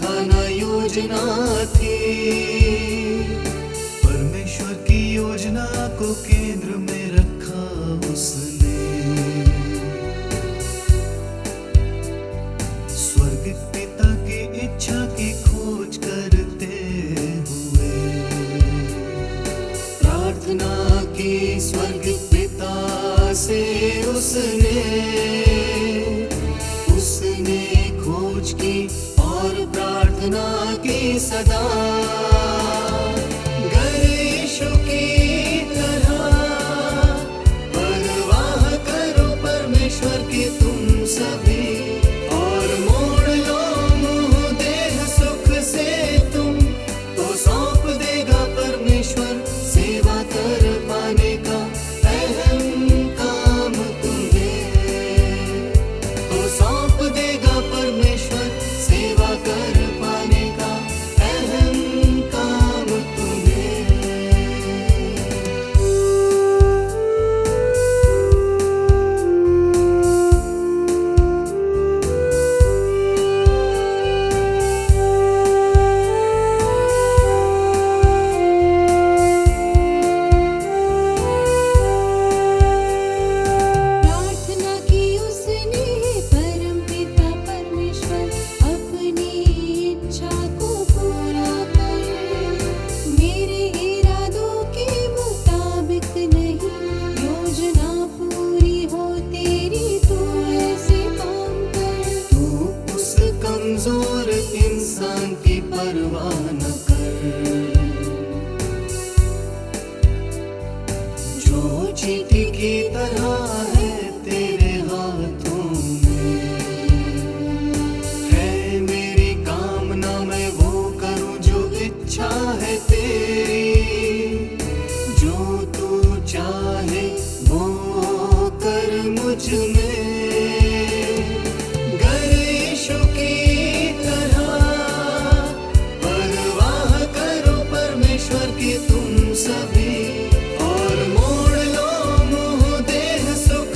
था ना योजना थी। परमेश्वर की योजना को केंद्र में रखा उसने। स्वर्ग पिता की इच्छा की खोज करते हुए प्रार्थना की स्वर्ग पिता से उसने खोज की और प्रार्थना की सदा। गर यीशु की तरह परवाह करो परमेश्वर की तुम सभी, और मोड़ लो मुंह देह सुख से तुम, तो सौंप देगा परमेश्वर सेवा कर पाने का अहम काम तुम्हें। तो सौंप देगा परमेश्वर सेवा कर पाने का अहम काम तुम्हें। प्रार्थना की उसने परमपिता परमेश्वर अपनी इच्छा को पूरा कर। मेरे इरादों के मुताबिक नहीं, योजना पूरी हो तेरी, तू ऐसे काम कर। तू उस कमजोर इंसान की परवाह न कर जो चींटी की तरह है तेरे हाथों में। है मेरी कामना मैं वो करूं जो इच्छा है तेरी, जो तू चाहे वो कर मुझ में। गर यीशु की तरह परवाह करो परमेश्वर की तुम सभी, और मोड़ लो मुंह देह सुख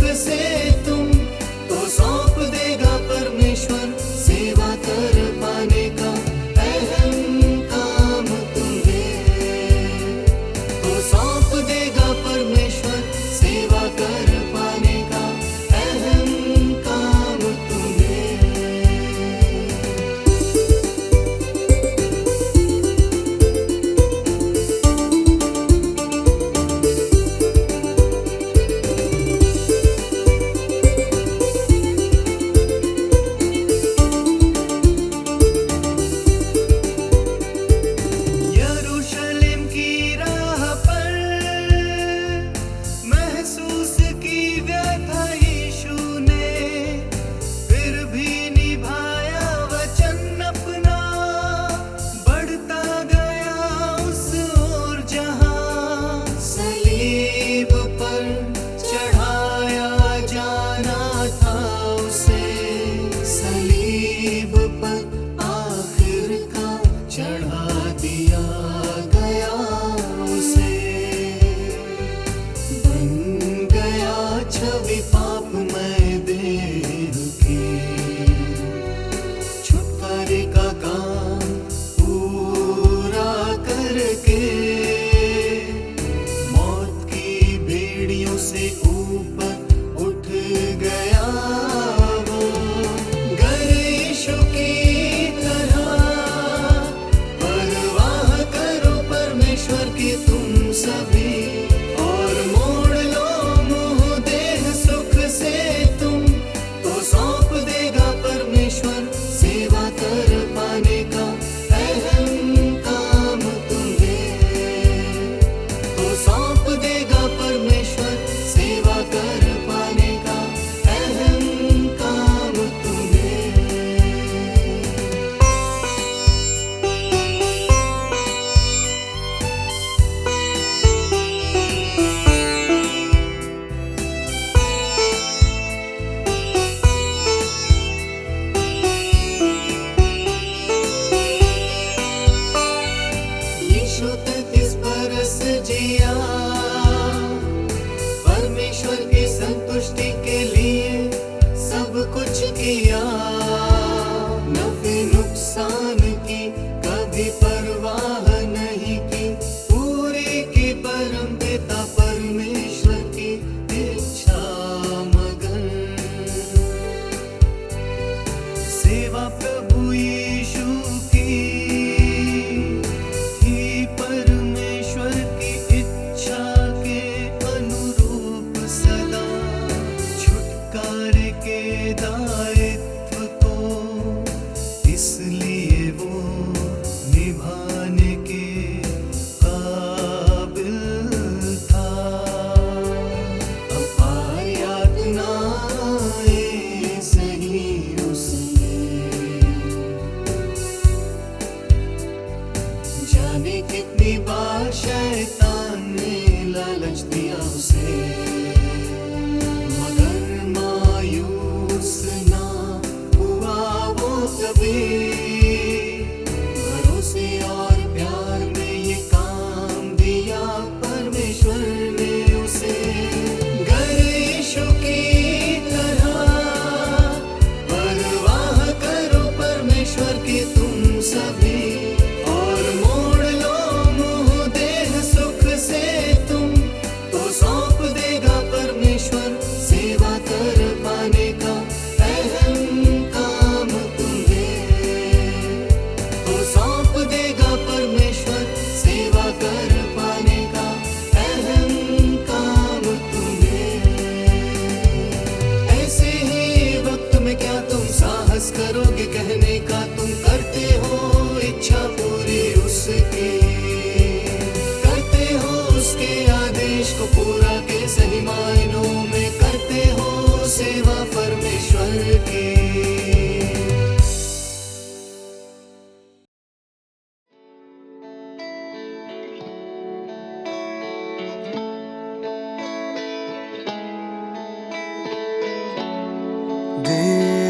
की कभी परवाह नहीं की, पूरी की परमपिता परमेश्वर की इच्छा मगन। सेवा प्रभु यीशु की थी परमेश्वर की इच्छा के अनुरूप सदा, छुटकारे के दायित्व को इसलिए वो निभाने के काबिल था। अपार यातनाएं सही उसने, जाने कितनी बार शैतान ने लालच दिया उसे, मगर मायूस ना हुआ वो कभी। भरोसे और प्यार में ये काम दिया परमेश्वर ने उसे। गर यीशु की तरह परवाह करो परमेश्वर की तुम सभी, और मोड़ लो मुंह देह सुख से तुम, तो सौंप देगा परमेश्वर सेवा कर पाने का अहम काम तुम्हें। तो सौंप देगा परमेश्वर सेवा कर पाने का अहम काम तुम्हें। ऐसे ही वक्त में क्या तुम साहस करोगे कहने का, तुम करते हो इच्छा पूरी उसकी, करते हो उसके आदेश को पूरा के सही मायनों में, करते हो सेवा परमेश्वर की।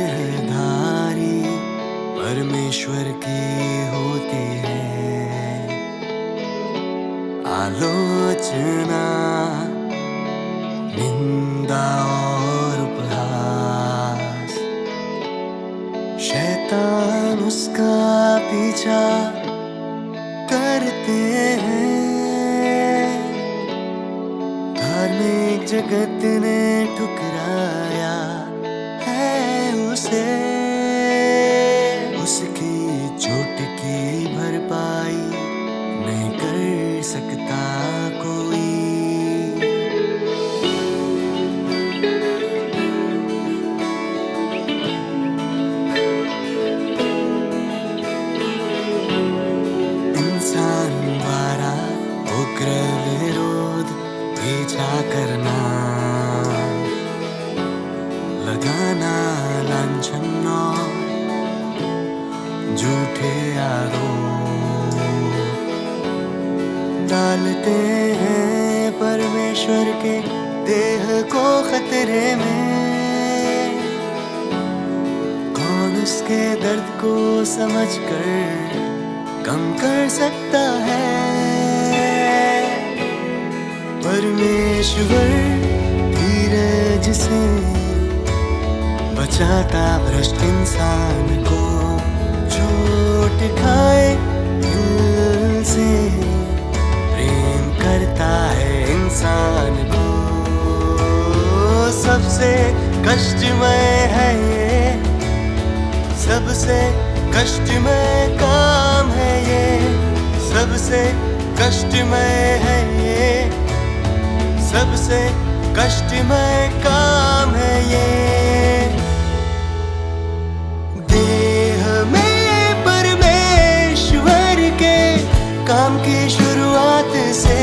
देहधारी परमेश्वर की होती है आलोचना, निंदा और उपहास। शैतान उसका पीछा करते हैं, धार्मिक जगत ने ठुकराया है उसे। उसकी चोट की भरपाई नहीं कर सकता कोई। इंसान द्वारा उग्र विरोध पीछा करना, लगाना लांछन और झूठे आरोप डालते हैं परमेश्वर के देह को खतरे में। कौन उसके दर्द को समझकर कम कर सकता है। परमेश्वर धीरज से बचाता भ्रष्ट इंसान को, चोट खाए दिल से प्रेम करता है इंसान को। सबसे कष्टमय है ये, सबसे कष्टमय काम है ये, सबसे कष्टमय है ये, सबसे कष्टमय काम है ये। देह में परमेश्वर के काम की शुरुआत से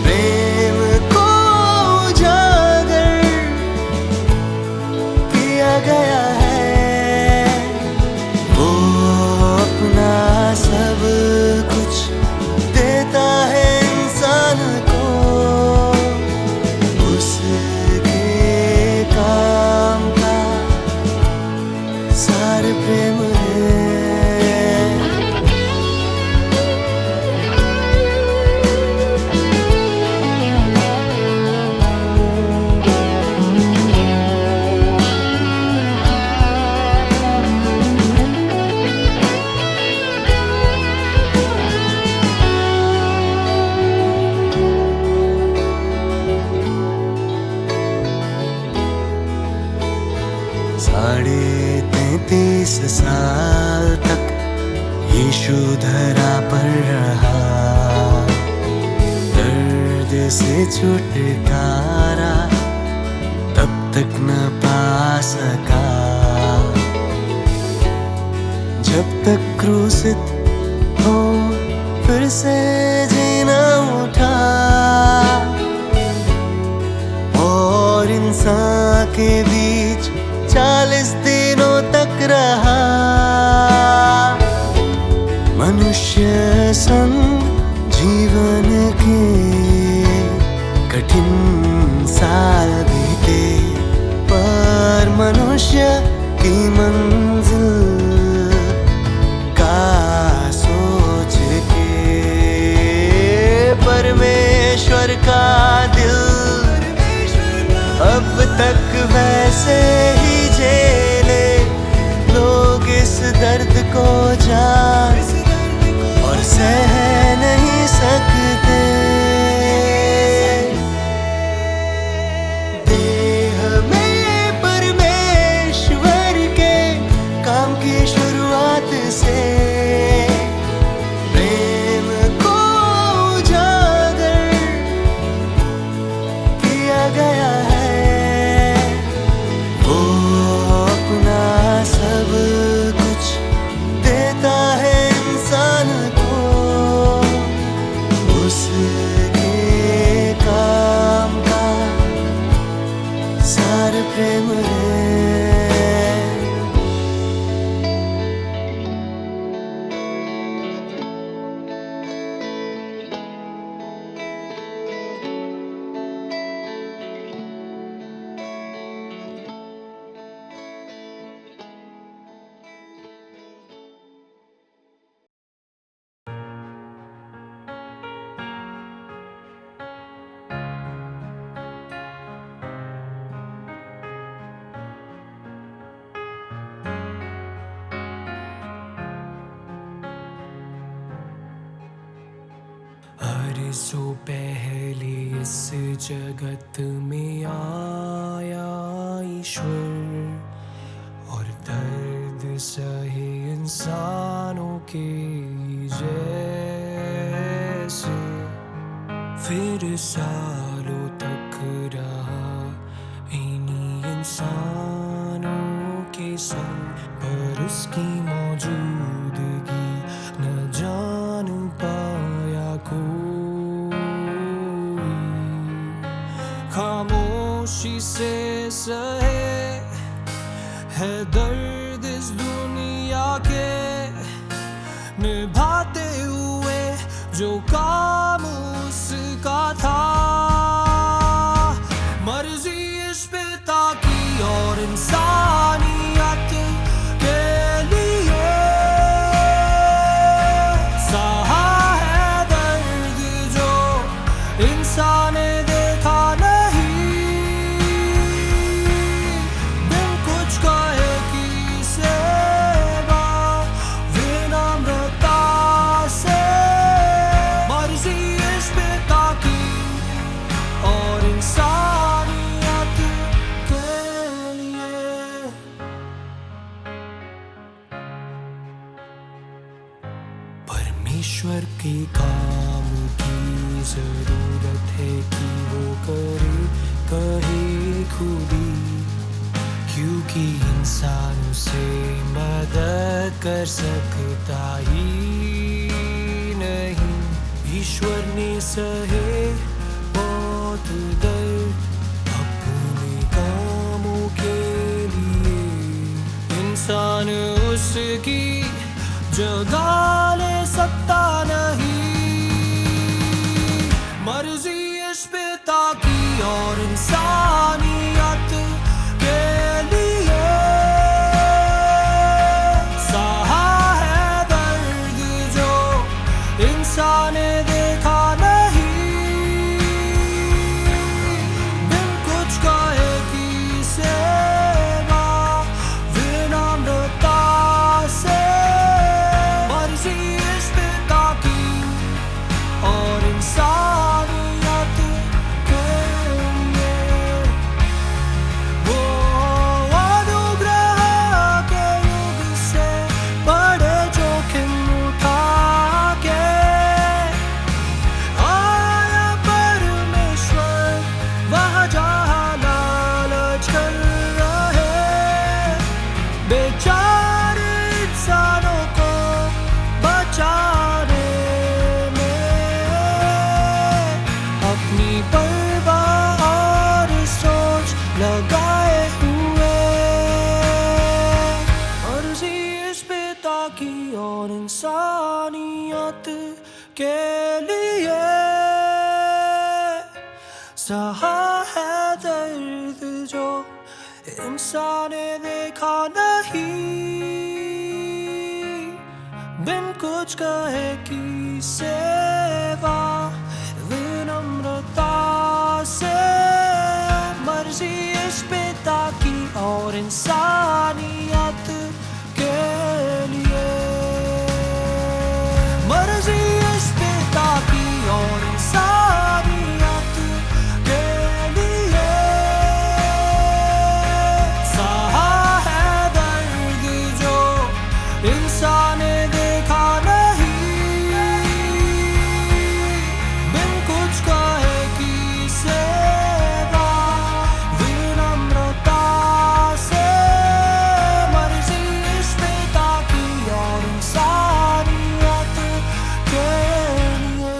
प्रेम को उजागर किया गया है। वो अपना सब कुछ देता है इंसान को, उसके काम का सार प्रेम है। यीशु धरा पर रहा, दर्द से छुटकारा तब तक न पा सका, जब तक क्रूसित हो फिर से जीना उठा, और इंसान के बीच 40 दिनों तक रहा। मनुष्य संग जीवन के कठिन साल बीते, पर मनुष्य की मंजिल का सोच के परमेश्वर का दिल अब तक वैसे ही झेले। लोग इस दर्द को जान और सह नहीं सकते। देह में परमेश्वर के काम की शुरुआत से प्रेम को उजागर किया गया है। वो अपना सब कुछ देता है इंसान को, उसके काम का सारा प्रेम है। अरसों पहले इस जगत में आया ईश्वर, और दर्द सहे इंसानों के जैसे, फिर सालों तक रहा इन्हीं इंसानों के संग, पर उसकी मौजूदगी न जान पाया कोई। खामोशी से सहे है दर्द इस दुनिया के, निभाते हुए जो काम उसका था। मर्जी इस पिता की और इंसानियत के लिए, सहा है दर्द जो इंसान ने देखा नहीं। बिन कुछ कहे की सेवा विनम्रता से, मर्जी इस पिता की और इंसानियत के लिए। परमेश्वर के काम की जरूरत है कि वो करे कहे खुदी, क्योंकि इंसान उसे मदद कर सकता ही नहीं। ईश्वर ने सहे बहुत दर्द अपने कामों के लिए, इंसान उसकी जगह ले सकता नहीं। मर्जी इस पिता की और इंसानियत के लिए, सहा है दर्द जो इंसान ने देखा नहीं। बिन कुछ कहे की सेवा विनम्रता से, मर्जी इस पिता की और इंसानियत के लिए। की और इंसानियत के लिए सहा है दर्द जो इंसान ने देखा नहीं, बिन कुछ कहे की सेवा विनम्रता से, मर्जी इस पिता की और इंसानियत के लिए, मर्जी इस पिता की और इंसानियत के लिए सहा है दर्द जो इंसान ने देखा नहीं, बिन कुछ कहे की सेवा विनम्रता से, मर्जी इस पिता की और इंसानियत के लिए।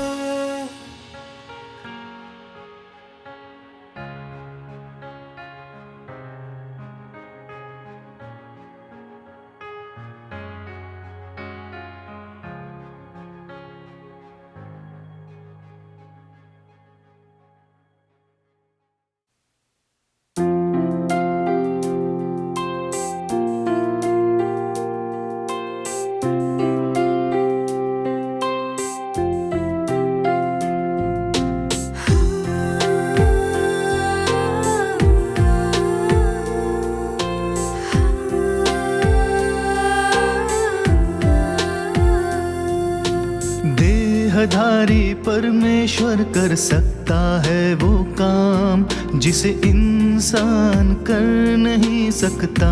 देहधारी परमेश्वर कर सकता है वो काम जिसे इंसान कर नहीं सकता,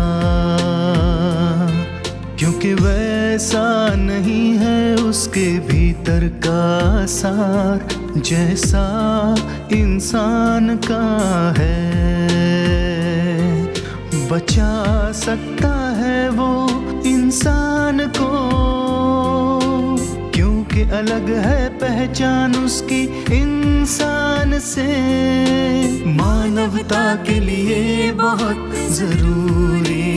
क्योंकि वैसा नहीं है उसके भीतर का सार जैसा इंसान का है। बचा सकता है वो इंसान को, क्योंकि अलग है पहचान उसकी इंसान से। मानवता के लिए बहुत जरूरी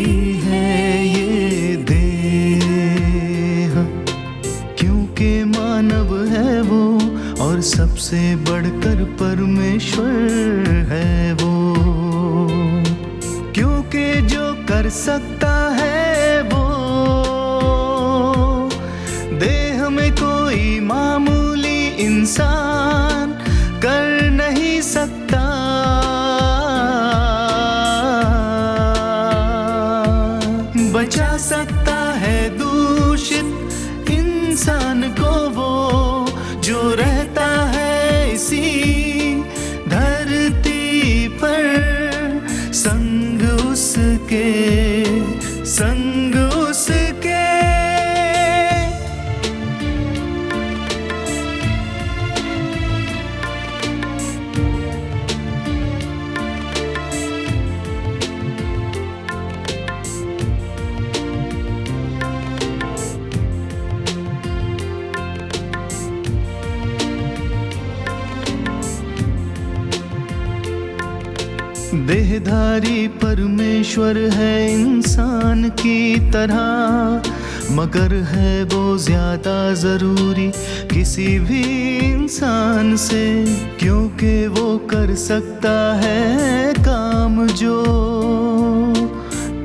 है ये देह, क्योंकि मानव है वो और सबसे बढ़कर परमेश्वर है वो, क्योंकि जो कर सकता है वो देह में कोई मामूली इंसान कर नहीं सकता। बचा सकता है दूषित इंसान को वो जो रहता है इसी धरती पर, संग उसके संग उसके। देहधारी परमेश्वर है इंसान की तरह, मगर है वो ज्यादा जरूरी किसी भी इंसान से, क्योंकि वो कर सकता है काम जो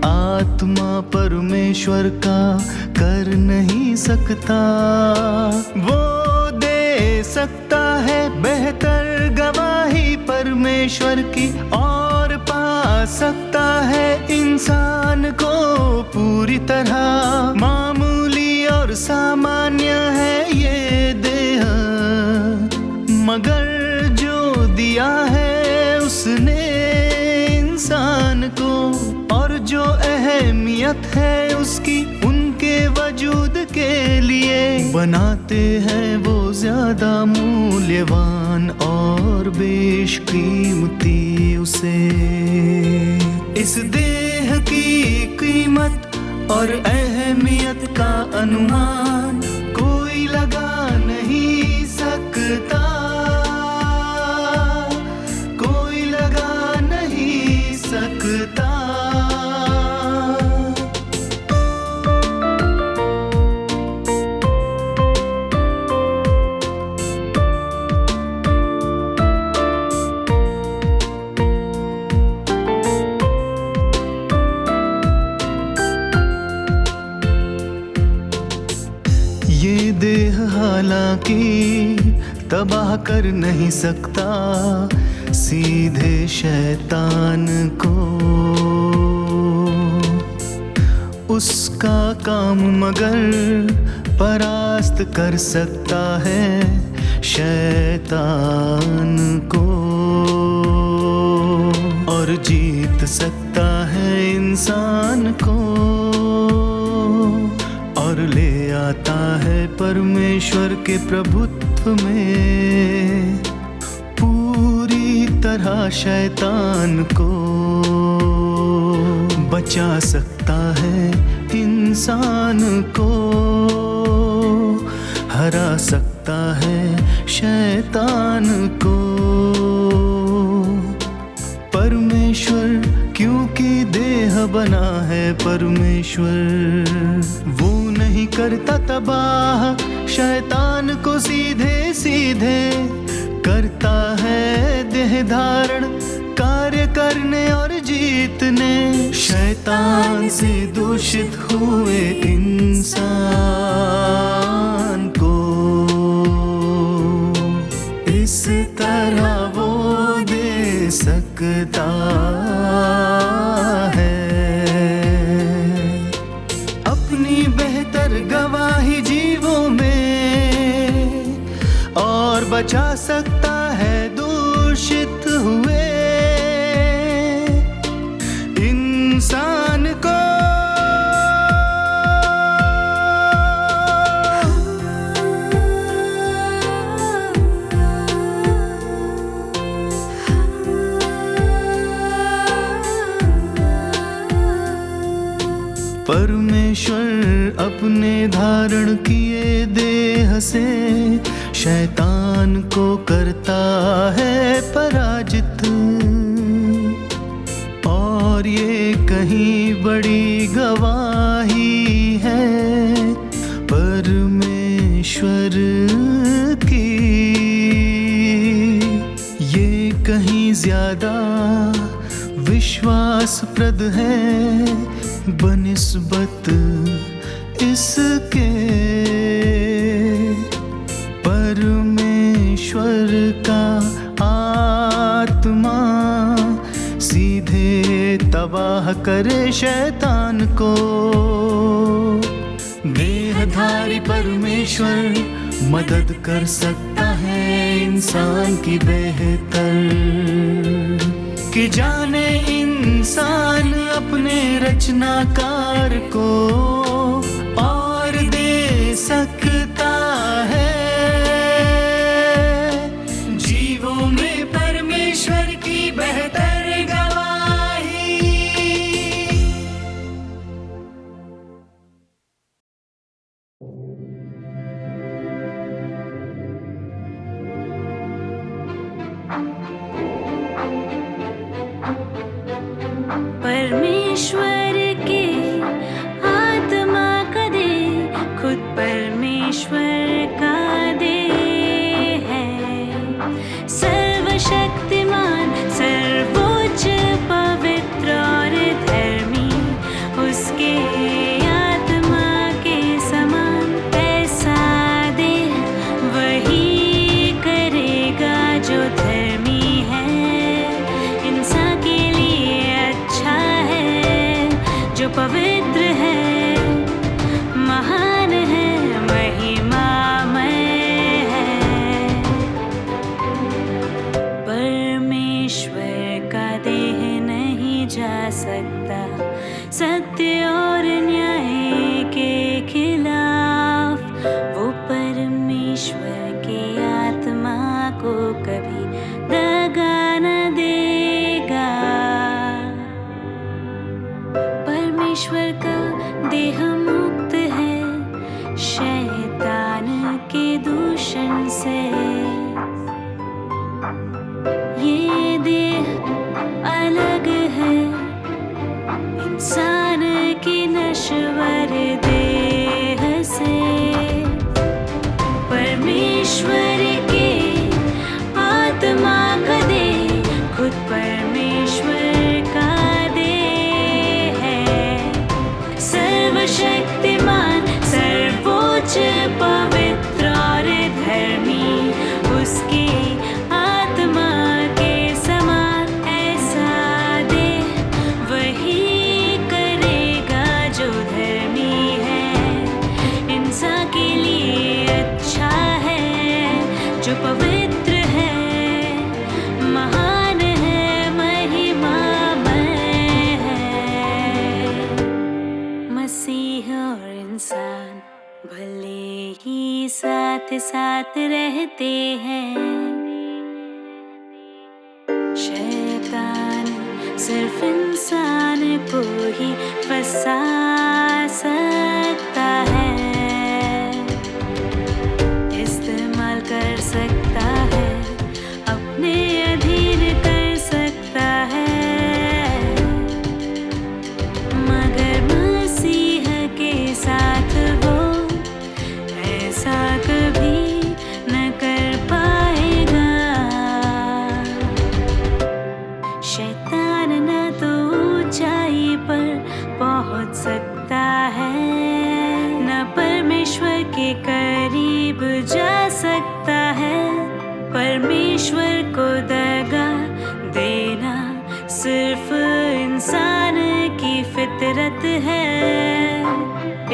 आत्मा परमेश्वर का कर नहीं सकता। वो दे सकता है बेहतर गवाही परमेश्वर की और पा सकता है इंसान को पूरी तरह। मामूली और सामान्य है ये देह, मगर जो दिया है उसने इंसान को, और जो अहमियत है उसकी उनके वजूद के लिए, बनाते हैं वो ज्यादा मूल्यवान और बेशकीमती उसे। इस देह की कीमत और अहमियत का अनुमान कोई लगा नहीं सकता, कोई लगा नहीं सकता। ये देह हालांकि तबाह कर नहीं सकता सीधे शैतान को, उसका काम मगर परास्त कर सकता है शैतान को, और जीत सकता है इंसान को, और ले आता है परमेश्वर के प्रभुत्व में पूरी तरह शैतान को, बचा सकता है इंसान को, हरा सकता है शैतान को। परमेश्वर क्योंकि देह बना है परमेश्वर, वो नहीं करता तबाह शैतान को सीधे सीधे, करता है देह धारण कार्य करने और जीतने, शैतान से दूषित हुए इंसान को इस तरह वो दे सकता है अपनी बेहतर गवाही जीवों में, और बचा सकता है दूषित हुए इंसान को। परमेश्वर अपने धारण किए देह से शैतान को करता है पराजित, और ये कहीं बड़ी गवाही है परमेश्वर की, ये कहीं ज्यादा विश्वासप्रद है बनिस्बत इसके परमेश्वर का आत्मा सीधे तबाह करे शैतान को। देहधारी परमेश्वर मदद कर सकता है इंसान की बेहतर, कि जाने इंसान अपने रचनाकार को और दे सकता है जीवों में परमेश्वर की बेहतर गवाही। परमेश्वर के आत्मा का दे, खुद परमेश्वर का दे है, सर्वशक्तिमान सर्वोच्च पवित्र और धर्मी, उसके आत्मा के समान ऐसा दे वही करेगा जो धर्मी है, इंसान के लिए अच्छा है, जो पवित्र है, महान है, महिमामय है। परमेश्वर का देह नहीं जा सकता सत्य और न्याय के खिलाफ, वो परमेश्वर के आत्मा को कभी दगा न देगा। परमेश्वर का देह मुक्त है शैतान के दूषण से, ये देह अलग है इंसान की नश्वर देह से। परमेश्वर के आत्मा का दे, खुद परमेश्वर का दे है, सर्वशक्तिमान सर्वोच्च भले ही साथ साथ रहते हैं, शैतान सिर्फ इंसान को ही फंसा सकता है, इस्तेमाल कर सकता है, अपने अधीन कर सकता है। मगर मसीह के साथ वो ऐसा कभी न कर पाएगा। शैतान न तो ऊंचाई पर पहुंच सकता है, न परमेश्वर के करीब जा सकता है। परमेश्वर को दगा देना सिर्फ इंसान की फितरत है,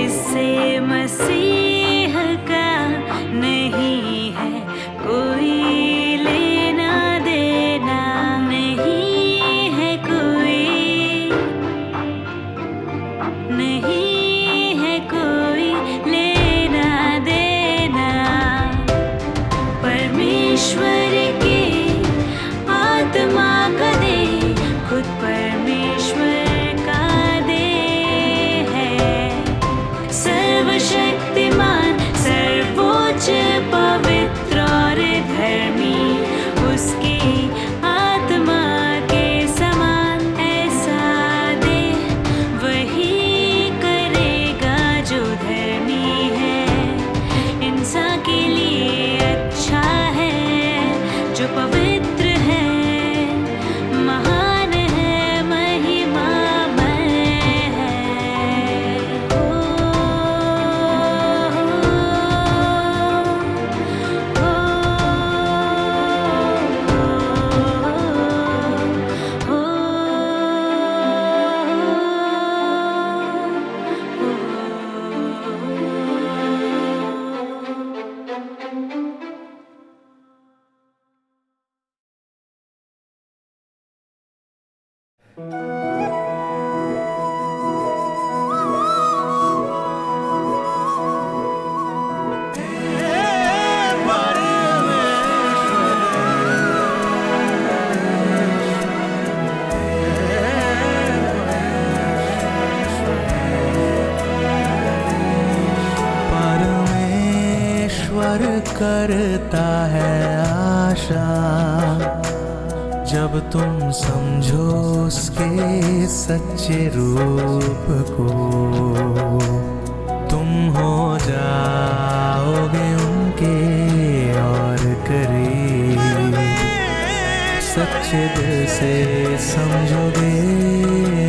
इससे मसीह का नहीं है कोई लेना देना, नहीं है कोई, नहीं है कोई लेना देना। परमेश्वर के आत्मा का दे, खुद परमेश्वर का दे है। सर्वशक्तिमान, सर्वोच्च, पवित्र और धर्मी, उसकी आत्मा के समान ऐसा दे, वही करेगा जो धर्मी है, इंसान के लिए अच्छा है, जो पवित्र है, महान है, महिमामय है। परमेश्वर करता है आशा, जब तुम समझो उसके सच्चे रूप को, तुम हो जाओगे उनके और करीब। सच्चे दिल से समझोगे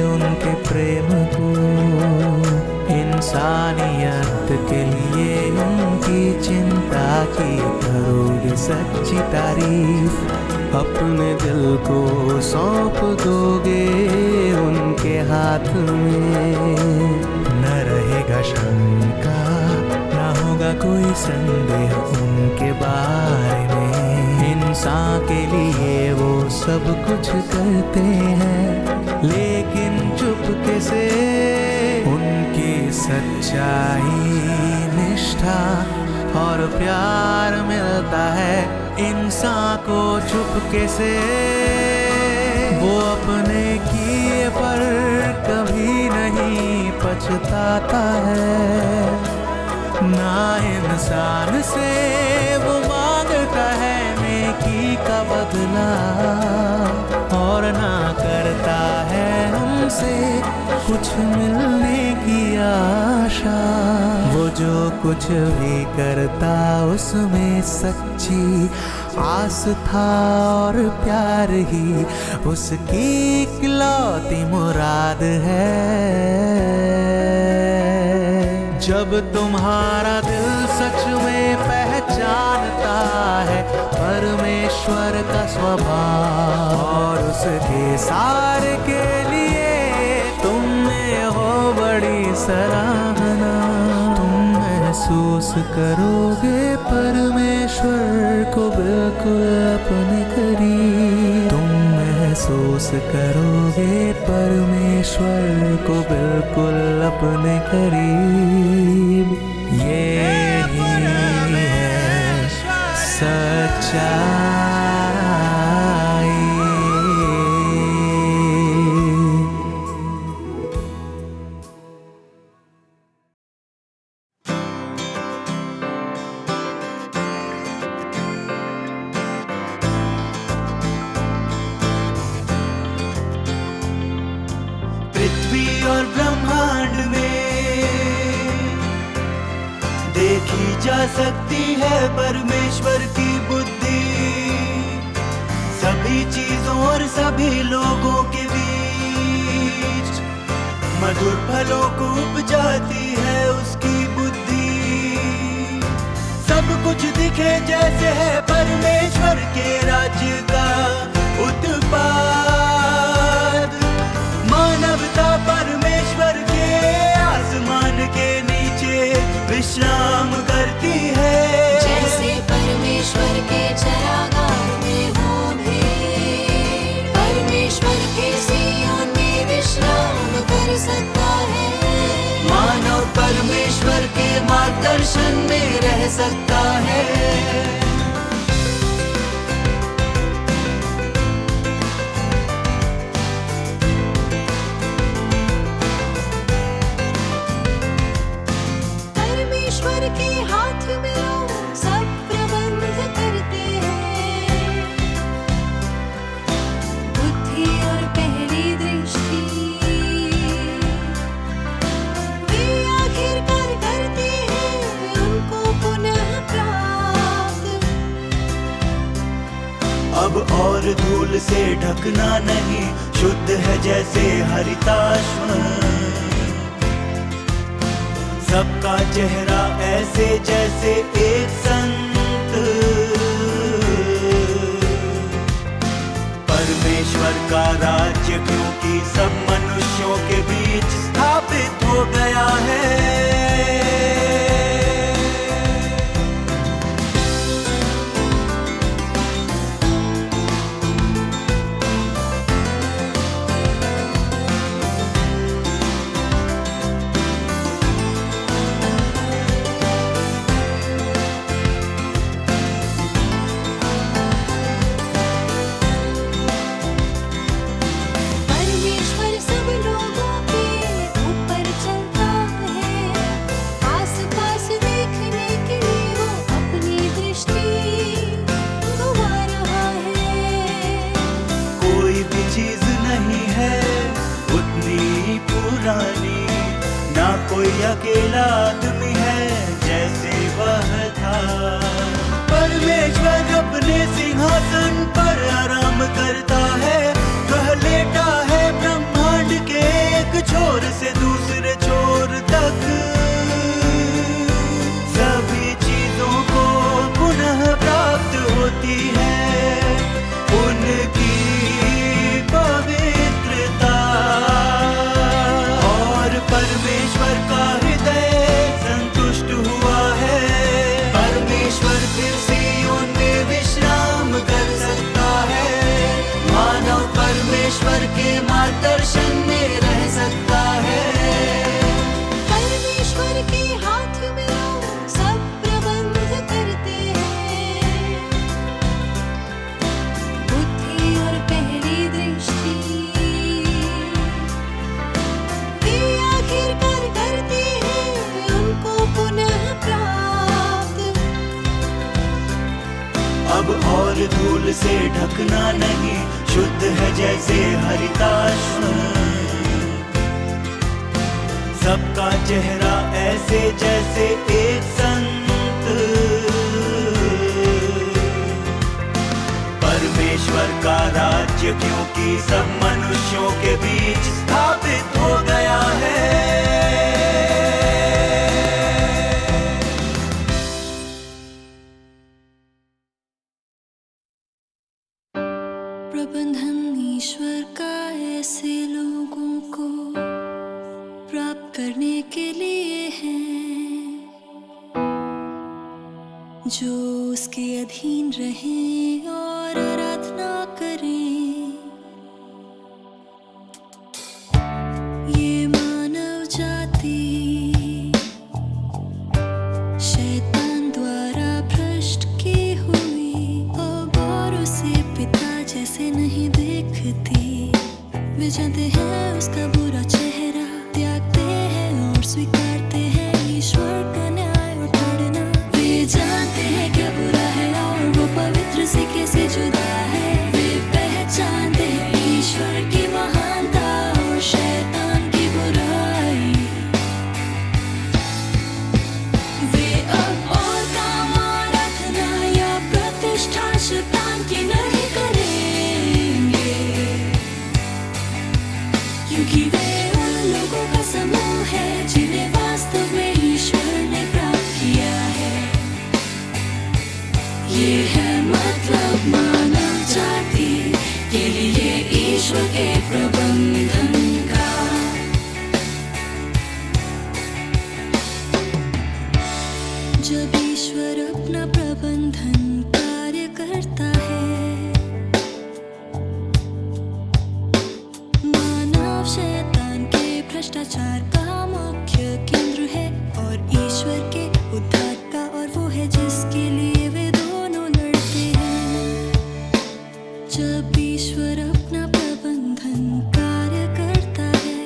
उनके प्रेम को, इंसानियत के लिए उनकी चिंता की करोगे सच्ची तारीफ। अपने दिल को सौंप दोगे उनके हाथ में, न रहेगा शंका, न होगा कोई संदेह उनके बारे में। इंसान के लिए वो सब कुछ करते हैं, लेकिन चुपके से उनकी सच्चाई, निष्ठा और प्यार मिलता है इंसान को चुपके से। वो अपने किए पर कभी नहीं पछताता है, ना इंसान से वो मांगता है नेकी का बदला, और ना करता है हमसे कुछ मिलने की आशा। वो जो कुछ भी करता उसमें सच्ची आस्था और प्यार ही उसकी इकलौती मुराद है। जब तुम्हारा दिल सच में पहचानता है परमेश्वर का स्वभाव और उसके सार के लिए तुम में हो बड़ी सराहना, तुम महसूस करोगे परमेश्वर को बिल्कुल अपने करीब। तुम महसूस करोगे परमेश्वर को बिल्कुल अपने करीब। ये पृथ्वी और ब्रह्मांड में देखी जा सकती है परमेश्वर की बुद्धि। सभी चीजों और सभी लोगों के बीच मधुर फलों को उपजाती है उसकी बुद्धि। सब कुछ दिखे जैसे है परमेश्वर के राज्य का उत्पाद। मानवता परमेश्वर के आसमान के नीचे विश्राम करती है। जैसे परमेश्वर के चरागाह में हो भीड़, परमेश्वर के सियोन में विश्राम कर सकता है। मानव परमेश्वर के मार्गदर्शन में रह सकता है। परमेश्वर के हाथ में लोग सब प्रबंध करते हैं। बुद्धि और पहली दृष्टि वे आखिरकार करते हैं उनको पुनः प्राप्त। अब और धूल से ढकना नहीं, शुद्ध है जैसे हरिताश्म। सबका चेहरा ऐसे जैसे एक संत। परमेश्वर का राज्य क्योंकि सब मनुष्यों के बीच स्थापित हो गया है। परमेश्वर सब लोगों के ऊपर चलता है। आसपास देखने के लिए वो अपनी दृष्टि घुमा रहा है। कोई भी चीज नहीं है उतनी पुरानी, ना कोई अकेला आदमी है जैसे वह था। परमेश्वर अपने सिंहासन पर आराम करता है। वह लेटा है ब्रह्मांड के एक छोर से दूसरे छोर तक। सभी चीजों को पुनः प्राप्त होती है उनकी पवित्रता। और परमेश्वर का हृदय संतुष्ट हुआ है। परमेश्वर फिर सियोन में विश्राम कर सकता है। मानव परमेश्वर के मार्गदर्शन में रह सकता है। परमेश्वर के हाथ में लोग सब प्रबंध करते हैं। बुद्धि और पहली दृष्टि वे आखिरकार करते हैं उनको पुनः प्राप्त। अब और धूल से ढकना नहीं, शुद्ध है जैसे हरिताश्म। सबका चेहरा ऐसे जैसे एक संत। परमेश्वर का राज्य क्योंकि सब मनुष्यों के बीच स्थापित हो गया है। प्रबंधन ईश्वर का ऐसे लोगों को प्राप्त करने के लिए है जो उसके अधीन रहें और आराधना करें। ये मानव जाति शैतान द्वारा भ्रष्ट की हुई जानते हैं उसका बुरा चेहरा, त्यागते हैं और स्वीकारते हैं ईश्वर का न्याय और ताड़ना। वे जानते हैं क्या बुरा है और वो पवित्र से कैसे जुदा है। वे पहचानते हैं ईश्वर की महानता और शैतान की बुराई। वे अब और काम आराधना या प्रतिष्ठा शैतान की नहीं करेंगे, क्योंकि वे उन लोगों का समूह है जिन्हें वास्तव में ईश्वर ने प्राप्त किया है। ये है मतलब मानव जाति के लिए ईश्वर के प्रबंधन का। जब ईश्वर अपना प्रबंधन कार्य करता है, मानव शैतान के भ्रष्टाचार का मुख्य केंद्र है और ईश्वर के उद्धार का, और वो है जिसके लिए वे दोनों लड़ते हैं। जब ईश्वर अपना प्रबंधन कार्य करता है,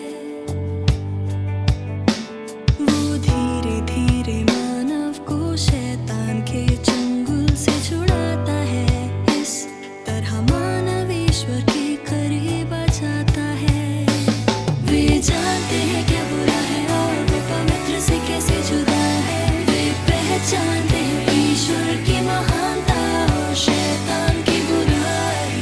वो धीरे धीरे मानव को शैतान के चंगुल से छुड़ाता है। इस तरह मानव ईश्वर के करीब आ जाता है। वे जानते हैं क्या बुरा है और वो पवित्र से कैसे जुदा है। वे पहचानते हैं ईश्वर की महानता और शैतान की बुराई।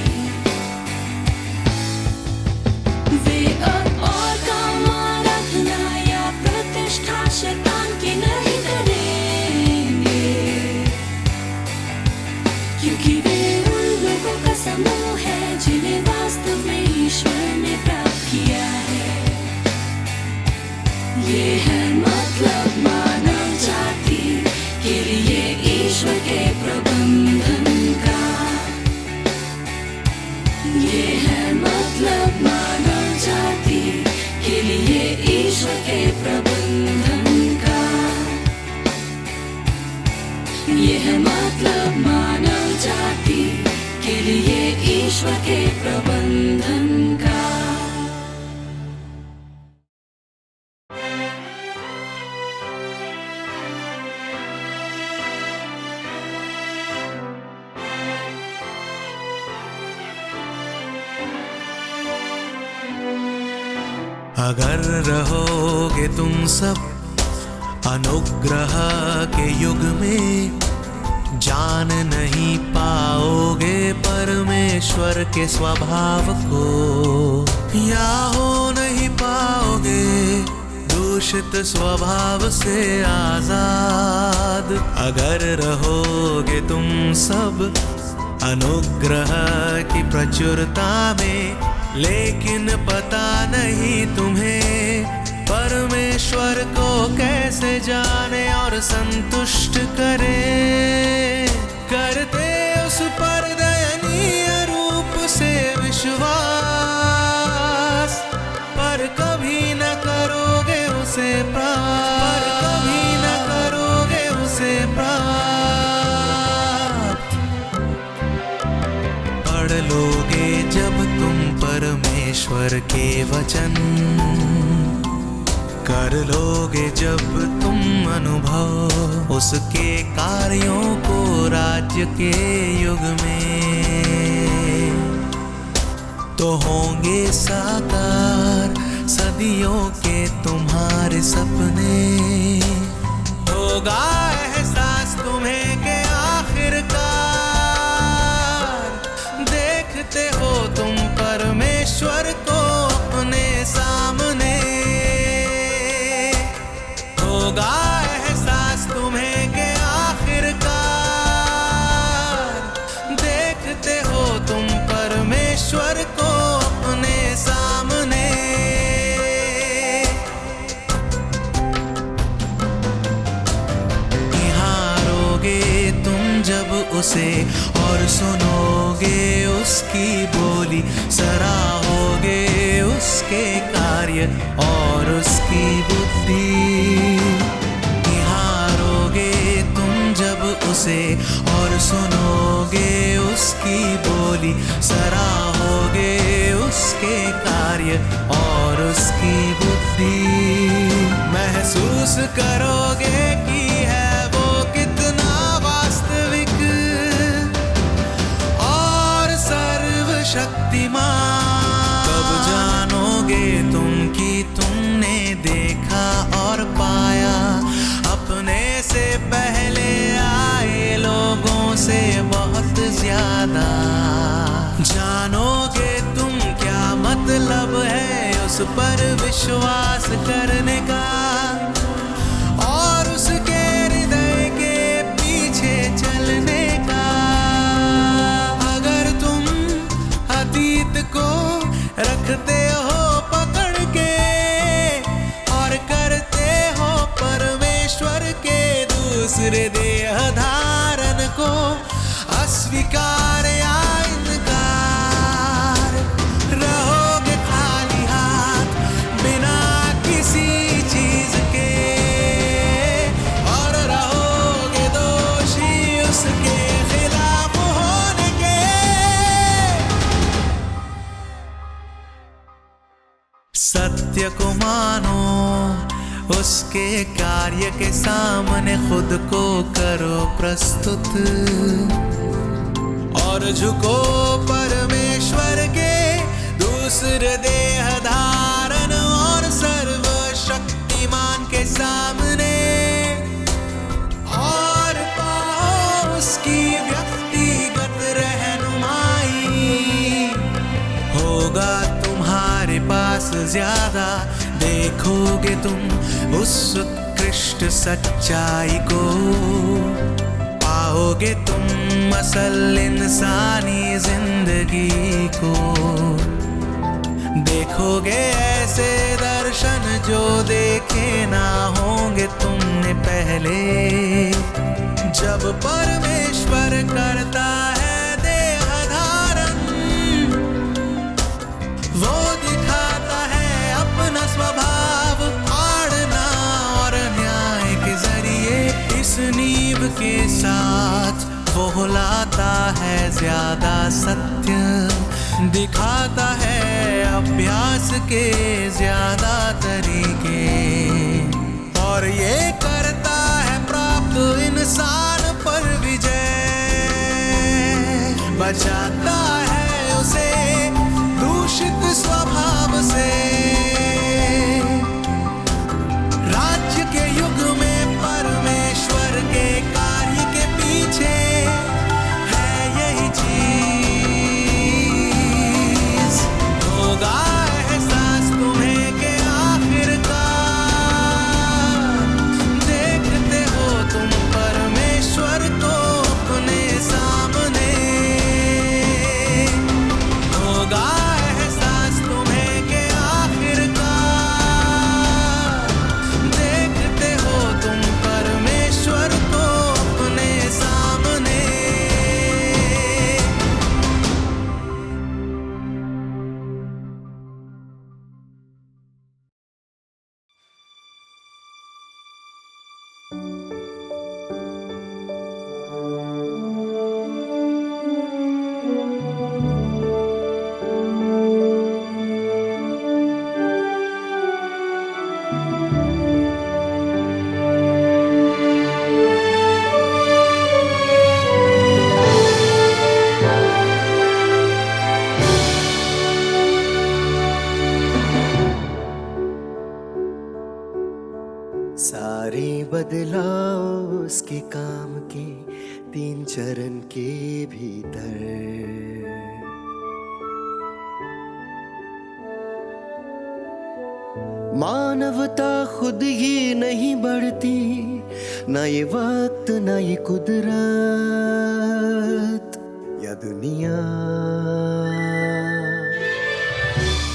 वे अब और काम आराधना या प्रतिष्ठा शैतान की नहीं करेंगे, क्योंकि वे उन लोगों का समूह है जिन्हें वास्तव में ईश्वर ने प्राप्त किया है। ये है मतलब मानव जाति के लिए ईश्वर के प्रबंधन का। ये है मतलब मानव जाति के लिए ईश्वर के प्रबंधन का। ये है मतलब मानव जाति के लिए ईश्वर के प्रबंधन का। अगर रहोगे तुम सब अनुग्रह के युग में, जान नहीं पाओगे परमेश्वर के स्वभाव को, या हो नहीं पाओगे दूषित स्वभाव से आजाद। अगर रहोगे तुम सब अनुग्रह की प्रचुरता में, लेकिन पता नहीं तुम्हें परमेश्वर को कैसे जाने और संतुष्ट करे। करते उस पर दयनीय रूप से विश्वास, पर कभी न करोगे उसे प्राप्त, पर कभी न करोगे उसे प्राप्त। पढ़ लोगे जब तुम परमेश्वर के वचन, कर लोगे जब तुम अनुभव उसके कार्यों को राज्य के युग में, तो होंगे साकार सदियों के तुम्हारे सपने। होगा एहसास तुम्हें कि आखिरकार देखते हो तुम परमेश्वर को अपने सामने। होगा एहसास तुम्हें कि आखिरकार देखते हो तुम परमेश्वर को अपने सामने। निहारोगे तुम जब उसे और सुनोगे उसकी बोली, सराहोगे उसके कार्य और उसकी बुद्धि। निहारोगे तुम जब उसे और सुनोगे उसकी बोली, सराहोगे उस उसके कार्य और उसकी बुद्धि। महसूस करोगे कि है वो कितना वास्तविक और सर्वशक्तिमान। तब जानोगे तुम कि तुमने देखा और पाया अपने से पहले आए लोगों से बहुत ज्यादा। जानोगे तुम क्या मतलब है उस पर विश्वास करने का और उसके हृदय के पीछे चलने का। अगर तुम अतीत को रखते हो पकड़ के और करते हो परमेश्वर के दूसरे देह धारण को अस्वीकार या इनकार, रहोगे खाली हाथ बिना किसी चीज के और रहोगे दोषी उसके खिलाफ होने के। सत्य को मानो, उसके कार्य के सामने खुद को करो प्रस्तुत और झुको परमेश्वर के दूसरे देह धारण और सर्वशक्तिमान के सामने और पाओ उसकी व्यक्तिगत रहनुमाई। होगा तुम्हारे पास ज्यादा, देखोगे तुम उस उत्कृष्ट सच्चाई को। पाओगे तुम असल इंसानी जिंदगी को। देखोगे ऐसे दर्शन जो देखे ना होंगे तुमने पहले। जब परमेश्वर करता है देह धारण, वो दिखाता है अपना स्वभाव आड़ना और न्याय के जरिए इस नींव के साथ वो लाता है ज्यादा सत्य, दिखाता है अभ्यास के ज्यादा तरीके और ये करता है प्राप्त इंसान पर विजय। बचाता है उसे दूषित स्वभाव से। राज्य के युग में परमेश्वर के कार्य के पीछे है यही चीज। होगा एहसास तुम्हें के आखिरकार देखते हो तुम परमेश्वर को अपने सामने। होगा एहसास तुम्हें के आखिरकार देखते हो तुम परमेश्वर को अपने सामने। सारे बदलाव उसके काम के 3 चरण के भीतर। मानवता खुद ही नहीं बढ़ती, ना ये वक्त ना ये कुदरत या दुनिया।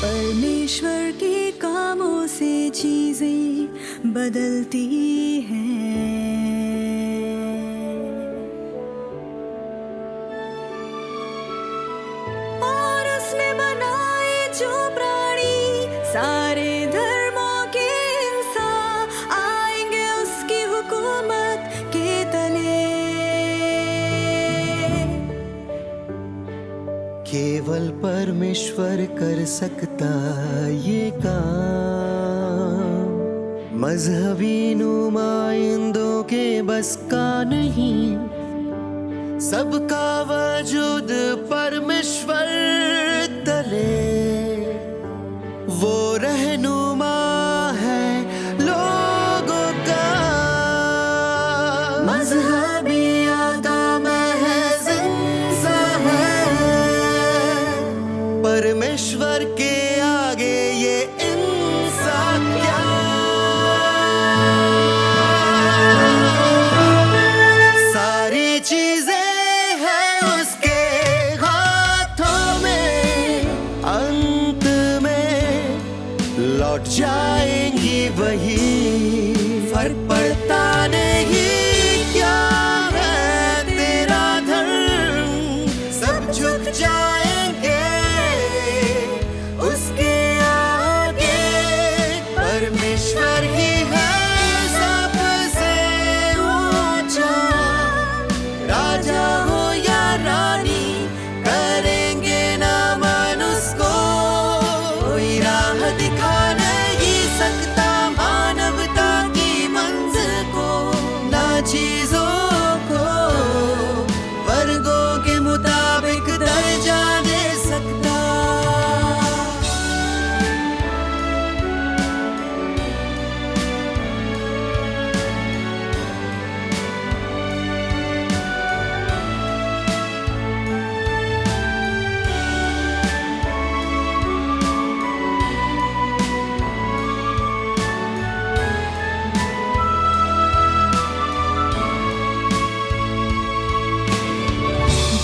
परमेश्वर के कामों से चीजें बदलती हैं और उसने बनाए जो प्राणी सारे धर्मों के इंसान आएंगे उसकी हुकूमत के तले। केवल परमेश्वर कर सकता ये काम। मजहबी नुमाइंदों के बस का नहीं, सबका वजूद परमेश्वर तले। वो रहनुमा है लोगों का, मजहबी आका महज इंसान है। परमेश्वर के आगे ये इंसान क्या। सारी चीजें हैं उसके हाथों में, अंत में लौट जाएंगी वही। फर्क पड़ता नहीं क्या है तेरा धर्म, सब झुक जाएंगे उसके आगे। परमेश्वर ही है सबसे ऊंचा, राजा हो या रानी करेंगे ना मन उसको। कोई राह दिखा नहीं सकता मानवता की मंजिल को, ना चीजों को वर्गों के मुताबिक दर्जा दे सकता।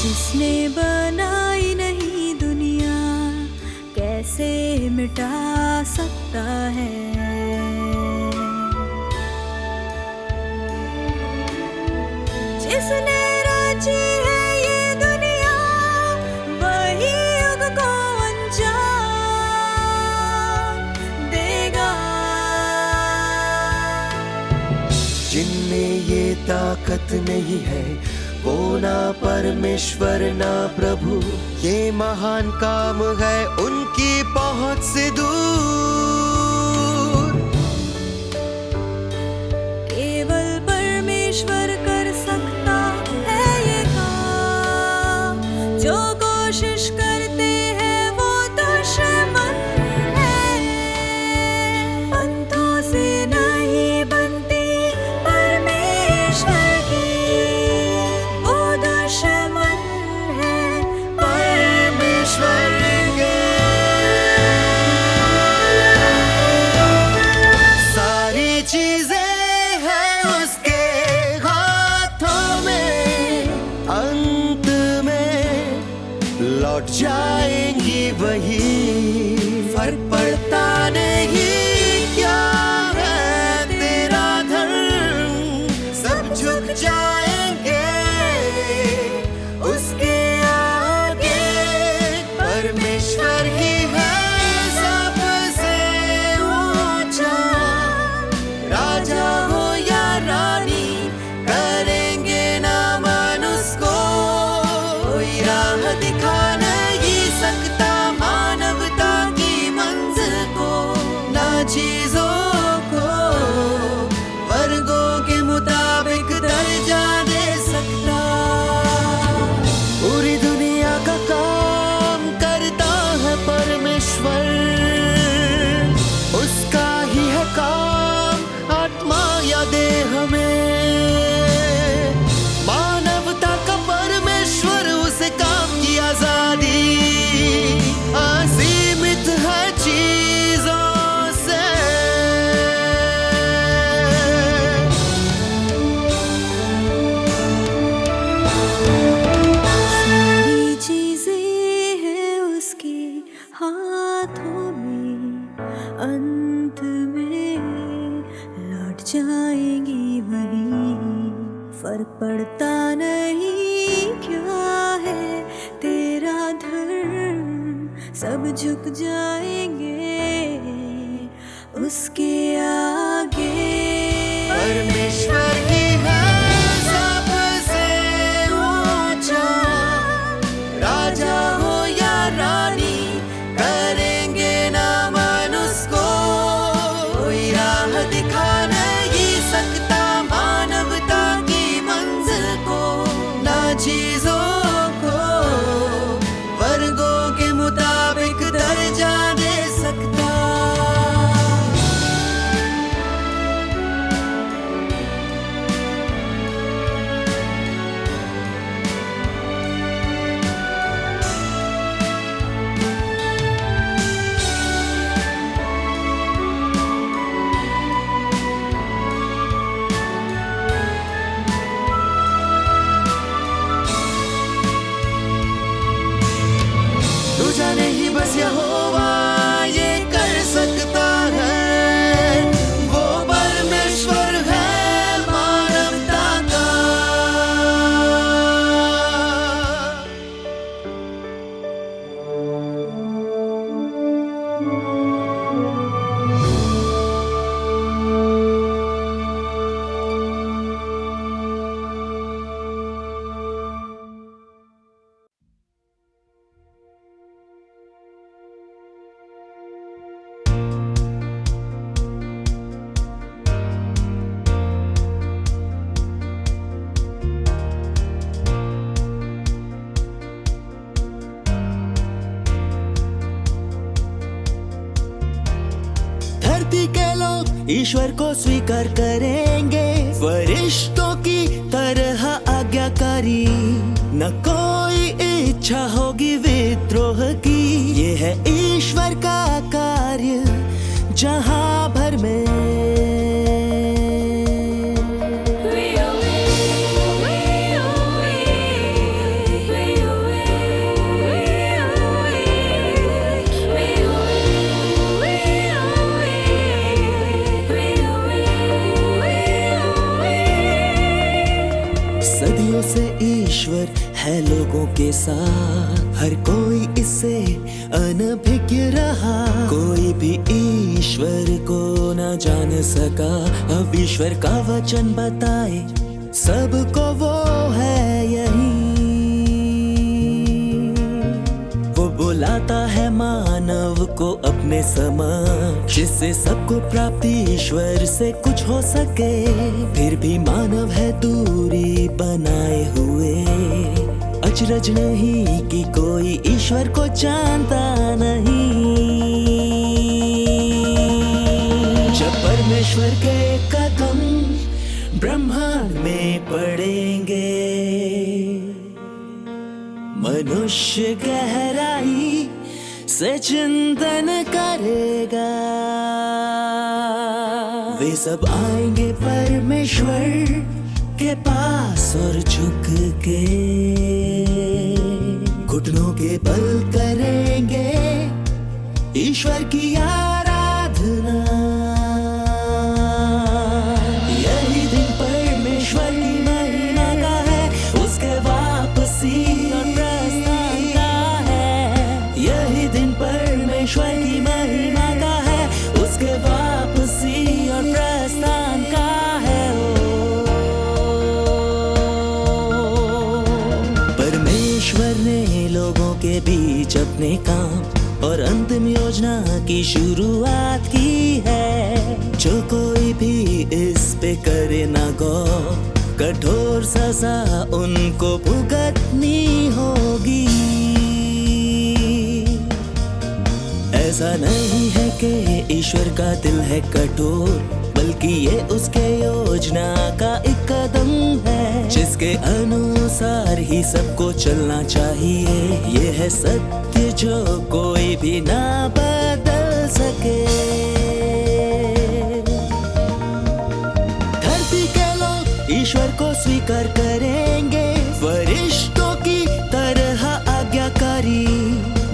जिसने बनाई नहीं दुनिया कैसे मिटा सकता है। जिसने रची है ये दुनिया वही युग को अंजाम देगा। जिनमें ये ताकत नहीं है वो ना परमेश्वर ना प्रभु, ये महान काम है उनकी पहुंच से दूर। केवल परमेश्वर कर सकता है ये काम, जो कोशिश करते हैं वो दुश्मन है। पंथों से नहीं बनती परमेश्वर की, वो दुश्मन है परमेश्वर के। सारी चीजें हैं उसके हाथों में, अंत में लौट जाएंगी वही। फर्क पड़ता नहीं क्या है तेरा धर्म, सब झुक जाएंगे उसके आगे। परमेश्वर ही है सबसे ऊंचा, राजा हो या रानी करेंगे ना मन उसको। कोई राह दिखा नहीं सकता मानवता की मंजिल को, ना चीजों को वर्गों के मुताबिक दर्जा दे सकता। पूरी दुनिया का काम करता है परमेश्वर, उसका ही है काम आत्मा या देह में। मानवता का परमेश्वर उसे काम की आजादी, असीमित है चीजों से। सारी चीजें हैं उसके हाथों में, अंत में लौट जाएंगी वही। फर्क पड़ता नहीं क्या है तेरा धर्म, सब झुक जाएंगे उसके आगे। परमेश्वर ही है सबसे ऊंचा, राजा हो या चीजों को वर्गों के मुताबिक दर्जा दे सकता। तू जाने ही बस यहोवा ये कर सकता है, वो परमेश्वर है मानवता का। धरती के लोग ईश्वर को स्वीकार करेंगे, फरिश्तों की तरह आज्ञाकारी। न कोई इच्छा होगी विद्रोह की, ये है ईश्वर का कार्य जहां भर में। सदियों से ईश्वर है लोगों के साथ, हर कोई इससे अनभिज्ञ रहा। कोई भी ईश्वर को न जान सका, अब ईश्वर का वचन बताए सबको वो है यही। वो बुलाता है मानव को अपने समक्ष, जिससे सबको प्राप्ति ईश्वर से कुछ हो सके। फिर भी मानव है दूरी बनाए हुए, अचरज नहीं कि कोई ईश्वर को जानता नहीं। जब परमेश्वर के कदम ब्रह्मांड में पड़ेंगे, मनुष्य गहराई से चिंतन करेगा। वे सब आएंगे परमेश्वर के पास और झुक के घुटनों के बल करेंगे ईश्वर की आराधना। यही दिन परमेश्वर की महिमा का है, उसके वापसी और प्रस्थान का है। यही दिन परमेश्वर की महिमा का है, उसके वापसी और प्रस्थान का है। परमेश्वर ने लोगों के बीच अपने काम और अंतिम योजना की शुरुआत की है। जो कोई भी इस पे करे ना गौर, कठोर सजा उनको भुगतनी होगी। ऐसा नहीं है कि ईश्वर का दिल है कठोर, बल्कि ये उसके योजना का एक कदम है, जिसके अनुसार ही सबको चलना चाहिए। ये है सत्य जो कोई भी ना बदल सके। धरती के लोग ईश्वर को स्वीकार करेंगे, फरिश्तों की तरह आज्ञाकारी।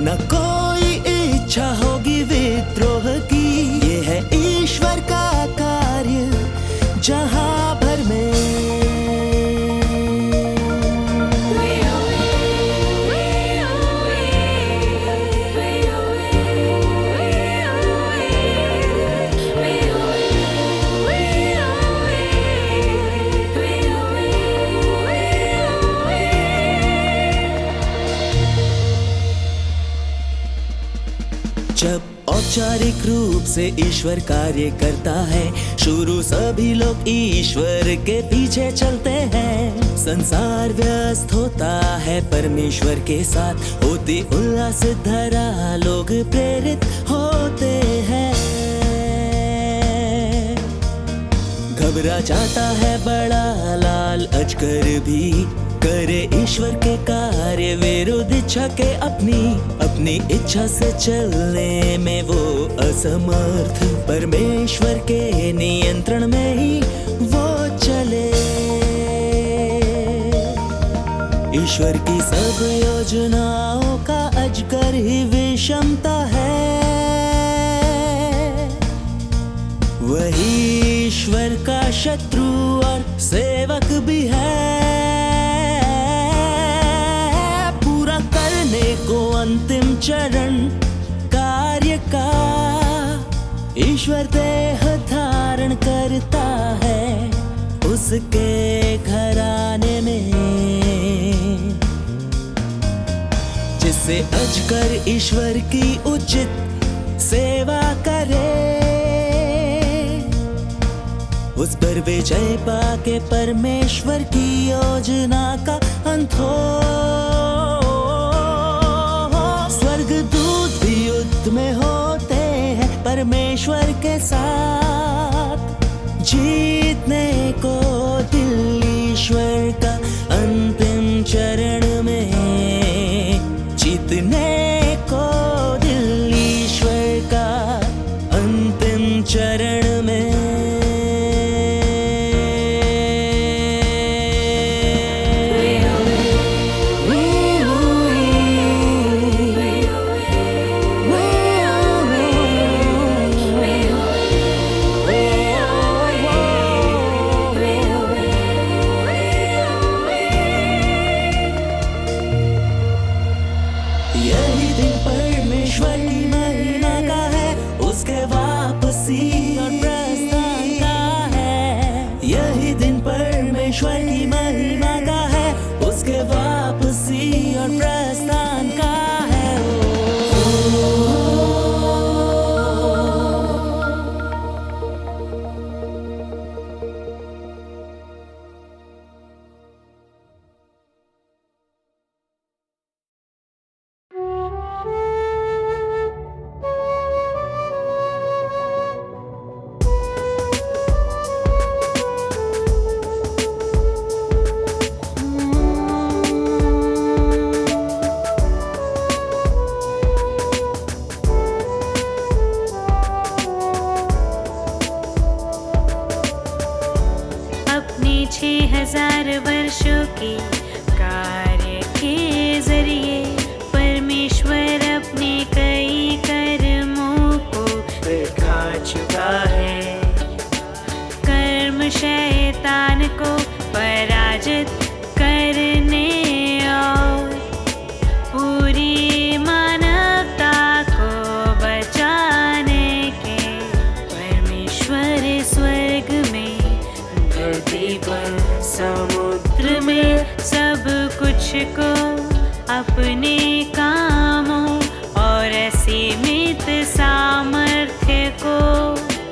न कोई इच्छा होगी विद्रोह की, ये है ईश्वर का कार्य जहां भर में। जब औपचारिक रूप से ईश्वर कार्य करता है, शुरू सभी लोग ईश्वर के पीछे चलते हैं। संसार व्यस्त होता है परमेश्वर के साथ, होती उल्लास धरा लोग प्रेरित होते हैं। घबरा जाता है बड़ा लाल अजगर भी, करे ईश्वर के कार्य विरुद्ध इच्छा के अपनी इच्छा से चलने में वो असमर्थ। परमेश्वर के नियंत्रण में ही वो चले। ईश्वर की सब योजनाओं का अजगर ही विषमता है। वही ईश्वर का शत्रु और सेवक भी है। पूरा करने को अंतिम चरण कार्य का ईश्वर देह धारण करता है उसके घराने में, जिससे अजगर ईश्वर की उचित सेवा करे। उस पर विजय पाके परमेश्वर की योजना का अंत हो। स्वर्गदूत भी युद्ध में होते हैं परमेश्वर के साथ। जीतने को दिल ईश्वर का अंतिम चरण में, जीतने को दिल ईश्वर का अंतिम चरण में। यही दिन परमेश्वर की महिमा का है, उसके वापसी और प्रस्थान का है। यही दिन परमेश्वर की महिमा का है, उसके वापसी और प्रस्थान का है। अपने 6000 वर्षों के कार्य के जरिए परमेश्वर अपने कई कर्मों को दिखा चुका है। कर्म शैतान को पराजित करने और पूरी मानवता को बचाने के परमेश्वर स्वर्ग में, धरती पर, समुद्र में सब कुछ को अपने कामों और असीमित सामर्थ्य को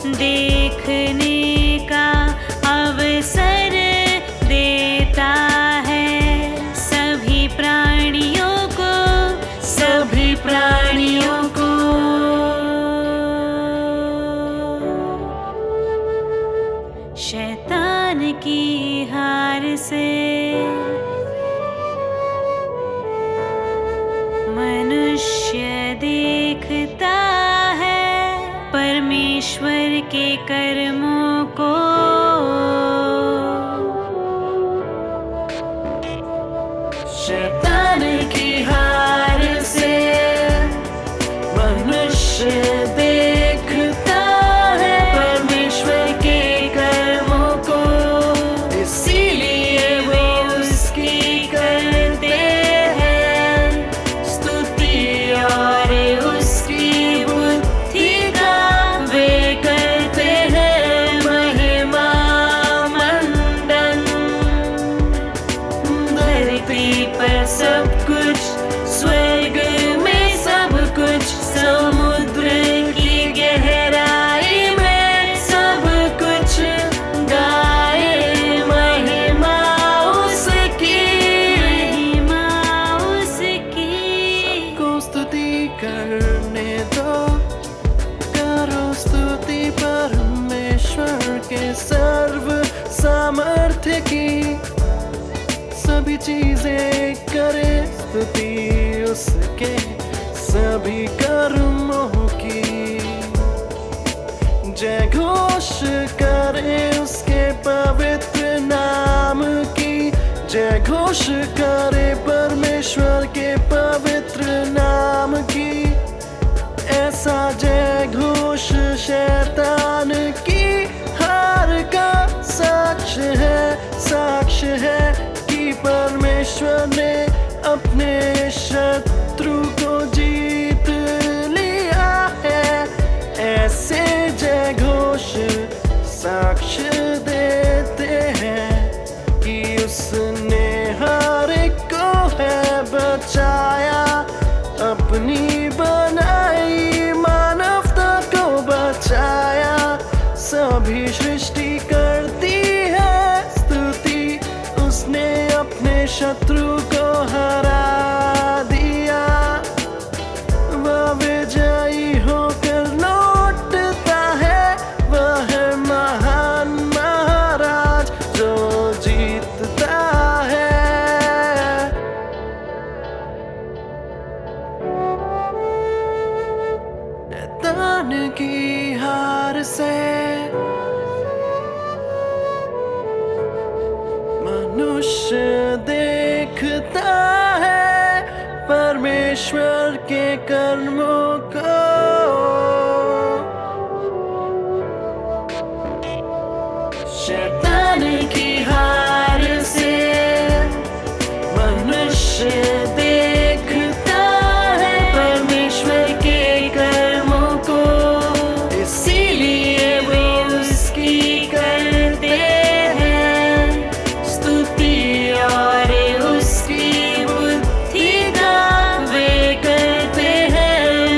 देखने का अवसर देता है। सभी प्राणियों को शैतान की हार से मनुष्य देखता है परमेश्वर के कर्मों को। शैतान की हार से मनुष्य देखता है परमेश्वर के कर्मों को, इसीलिए वे उसकी करते हैं स्तुति और उसकी बुद्धि का वे करते हैं महिमा मंडन। धरती पर सब कुछ, स्वर्ग में सब कुछ, समुद्र की गहराई में सब कुछ चीजें करे स्तुति उसके सभी कर्मों की। जय घोष करे उसके पवित्र नाम की, जय घोष करे परमेश्वर के पवित्र नाम की। ऐसा जय घोष शैतान की हार का साक्ष्य है कि परमेश्वर ने अपने शत्रु को जीत लिया है। ऐसे जय घोष साक्ष्य देते हैं कि उसने हर एक को है बचाया, अपनी बनाई मानवता को बचाया। सभी सृष्टि करती है स्तुति, उसने अपने शत्रु को हरा दिया। वह विजयी होकर लौटता है, वह है महान महाराज जो जीतता है। शैतान की हार से मनुष्य देखता है परमेश्वर के कर्मों को। शैतान की हार से मनुष्य देखता है परमेश्वर के कर्मों को। इसीलिए वे उसकी करते हैं स्तुति और उसकी बुद्धि का वे करते हैं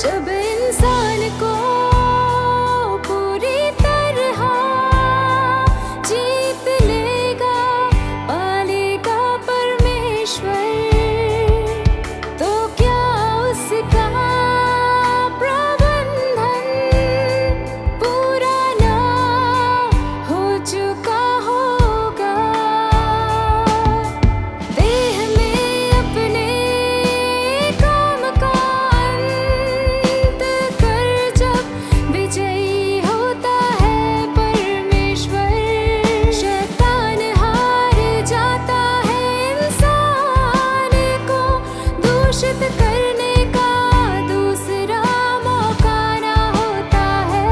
जब इंसान को पूरी तरह जीत लेगा, पालेगा परमेश्वर, तो क्या उसका प्रबंधन पूरा ना हो चुका होगा। देह में अपने काम का अंत कर जब विजयी होता है परमेश्वर, शैतान हार जाता है, इंसान को दूषित करने का दूसरा मौका ना होता है।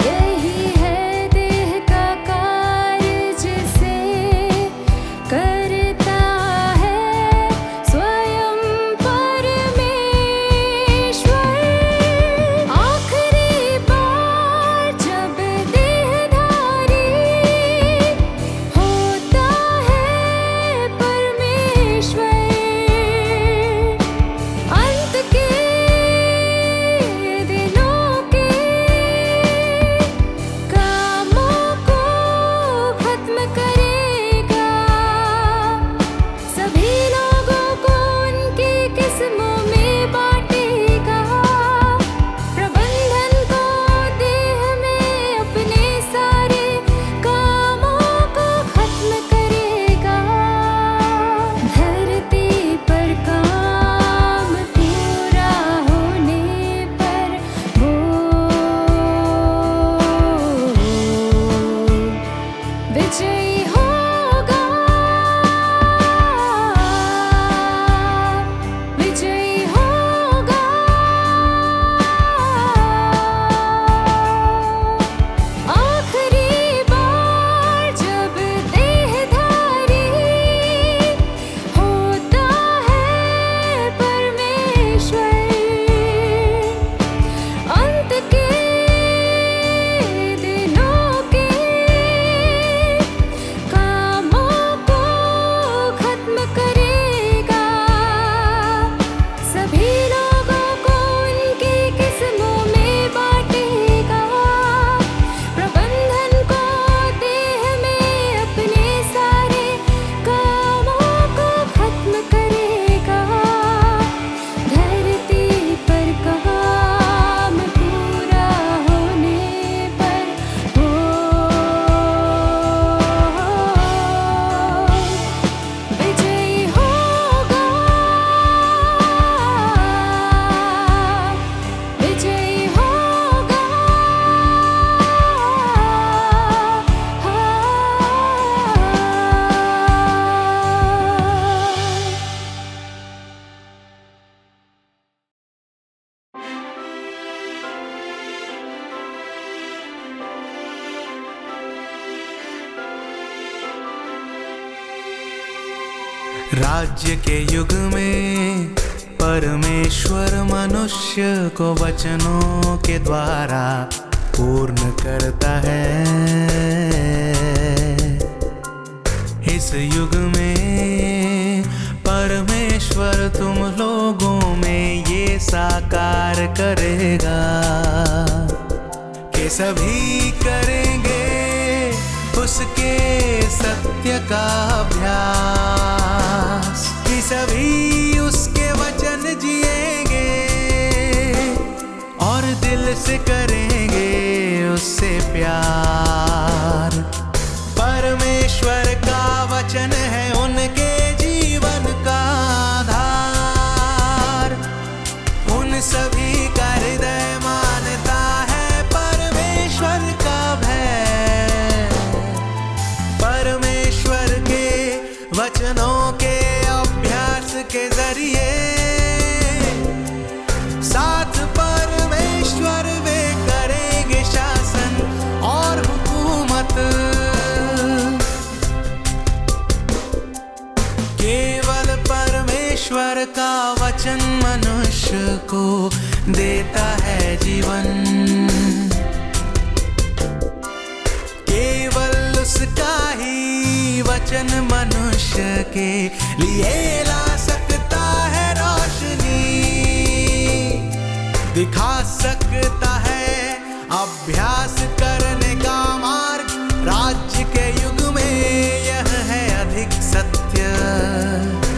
यही है देह का कार्य जिसे करता है स्वयं परमेश्वर। आखिरी बार जब देहधारी होता है परमेश्वर, अंत के दिनों के कामों को खत्म करेगा, सभी लोगों को उनकी किस्मों में बांटेगा, प्रबंधन को देह में अपने सारे कामों को खत्म करेगा। धरती पर काम पूरा होने पर वो विजयी होगा, विजयी होगा। आखिरी बार जब देहधारी होता है परमेश्वर, अंत के दिनों के कामों को खत्म करेगा, सभी लोगों को उनकी किस्मों में बांटेगा, प्रबंधन को देह में अपने सारे कामों को खत्म करेगा। धरती पर काम पूरा होने पर वो विजयी होगा, विजयी होगा। राज्य के युग में परमेश्वर मनुष्य को वचनों के द्वारा पूर्ण करता है। इस युग में परमेश्वर तुम लोगों में ये साकार करेगा कि सभी करेंगे उसके सत्य का अभ्यास, कि सभी उसके वचन जिएंगे और दिल से करेंगे उससे प्यार। परमेश्वर का वचन है उनके जीवन का आधार, उन सभी का हृदय मानता है परमेश्वर का भय। परमेश्वर के वचनों के अभ्यास के जरिए साथ परमेश्वर वे करेंगे शासन और हुकूमत। केवल परमेश्वर का वचन मनुष्य को देता है जीवन, केवल उसका ही वचन मनुष्य के लिए ला सकता है रोशनी, दिखा सकता है अभ्यास करने का मार्ग। राज्य के युग में यह है अधिक सत्य।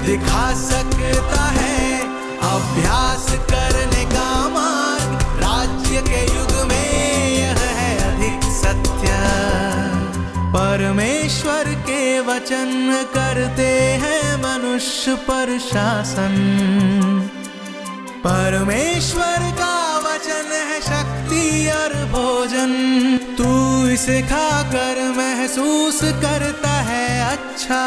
दिखा सकता है अभ्यास करने का मार्ग। राज्य के युग में यह है अधिक सत्य। परमेश्वर के वचन करते हैं मनुष्य पर शासन। परमेश्वर का वचन है शक्ति और भोजन। तू इसे खाकर महसूस करता है अच्छा।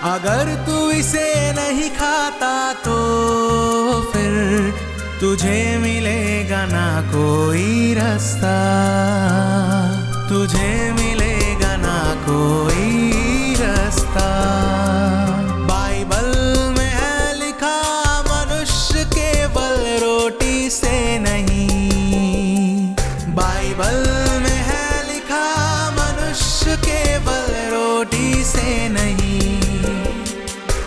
अगर तू इसे नहीं खाता तो फिर तुझे मिलेगा ना कोई रास्ता। तुझे मिलेगा ना कोई रास्ता। बाइबल में है लिखा मनुष्य केवल रोटी से नहीं। बाइबल में है लिखा मनुष्य केवल रोटी से नहीं,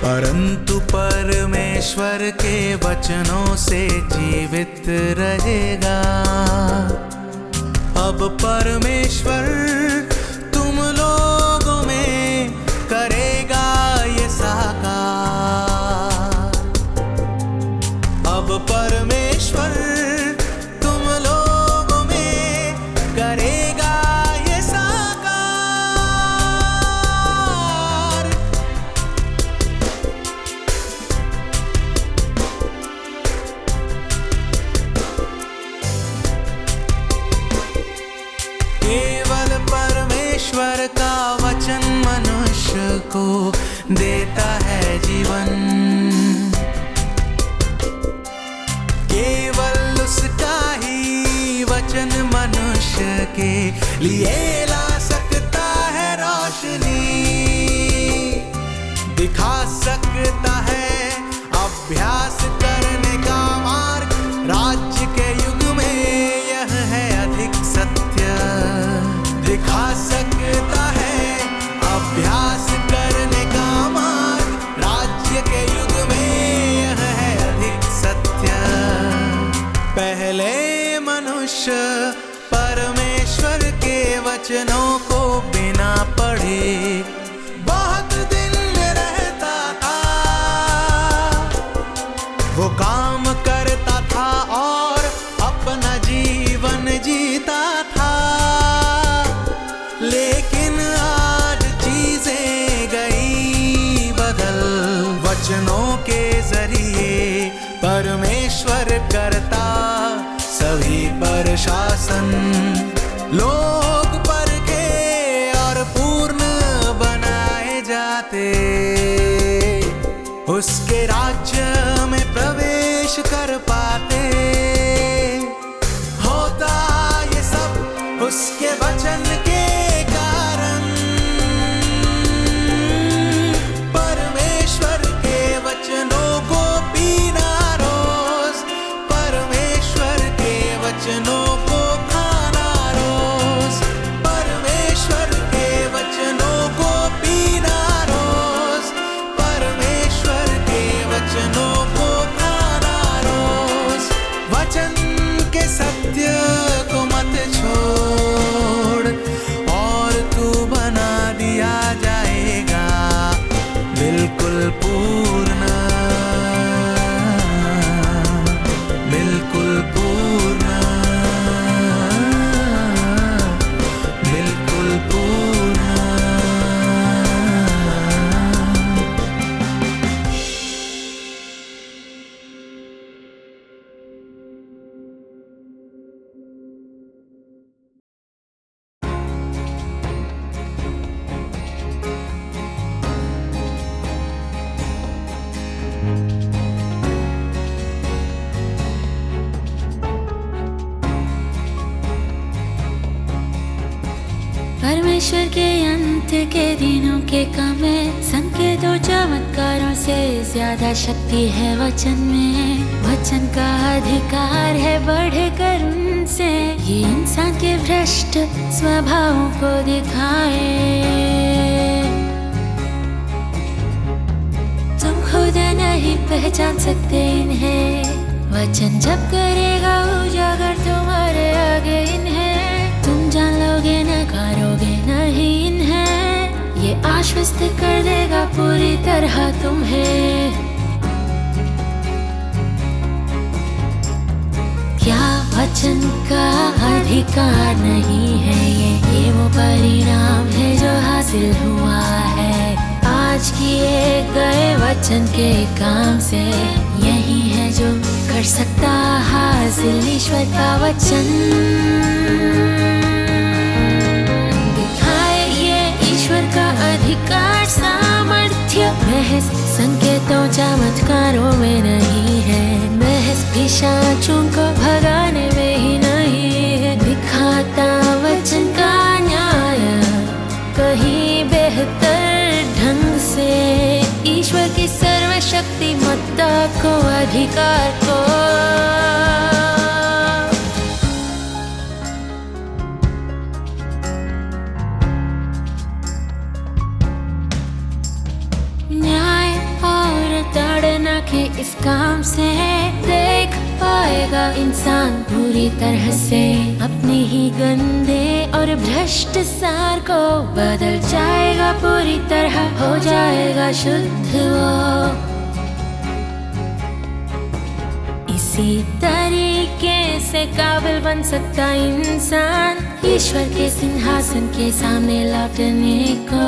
परंतु परमेश्वर के वचनों से जीवित रहेगा। अब परमेश्वर तुम लोगों में करेगा ये साकार। अब परमेश्वर तुम लोगों में करेगा ये साकार। केवल परमेश्वर का वचन मनुष्य को देता है जीवन। केवल उसका ही वचन मनुष्य के लिए ला सकता है रोशनी। दिखा सकता है अभ्यास करने का मार्ग। राज्य के युग में यह है अधिक सत्य। दिखा सकता है अभ्यास करने का मार्ग। राज्य के युग में यह है अधिक सत्य। पहले मनुष्य परमेश्वर के वचनों को बिना पढ़े बहुत दिन रहता था। वो काम करता था और अपना जीवन जीता था। लेकिन आज चीजें गई बदल। वचनों के जरिए परमेश्वर करता सभी पर शासन। लोग परखे और पूर्ण बनाए जाते। उसके राज्य में प्रवेश कर पाते। होता ये सब उसके वचन के कारण। परमेश्वर के वचनों को पीना रोज। परमेश्वर के वचनों को खाना रोज। परमेश्वर के वचनों को पीना रोज। परमेश्वर के वचनों को खाना रोज। वचन के सत्य को मत छोड़ और तू बना दिया जाएगा बिल्कुल पूर्ण। बिल्कुल पूर्ण। बिल्कुल पूर्ण। परमेश्वर के अंत के दिनों के कामे संकेतों चमत्कारों से ज्यादा शक्ति है वचन में। वचन का अधिकार है बढ़कर उनसे। ये इंसान के भ्रष्ट स्वभावों को दिखाए। तुम खुद नहीं पहचान सकते इन्हें। वचन जब करेगा उजागर तुम पाओगे इन्हें, तुम जान लोगे नकारोगे नहीं इन्हें, ये आश्वस्त कर देगा पूरी तरह तुम्हें। क्या वचन का अधिकार नहीं है ये वो परिणाम है जो हासिल हुआ है आज किए गए वचन के काम से, यही है जो कर सकता हासिल ईश्वर का वचन। दिखाए ये ईश्वर का अधिकार सामर्थ्य, महज संकेतों चमत्कारों में नहीं है, महज पिशाचों को भगाने में ही नहीं है, दिखाता वचन का न्याय कहीं बेहतर ढंग से, ईश्वर की सर्वशक्तिमत्ता को अधिकार को। न्याय और ताड़ना के इस काम से देख पाएगा इंसान पूरी तरह से अपने ही गंदे और भ्रष्ट सार को, बदल जाएगा पूरी तरह, हो जाएगा शुद्ध वो। इसी तरीके से काबिल बन सकता इंसान ईश्वर के सिंहासन के सामने लौटने को,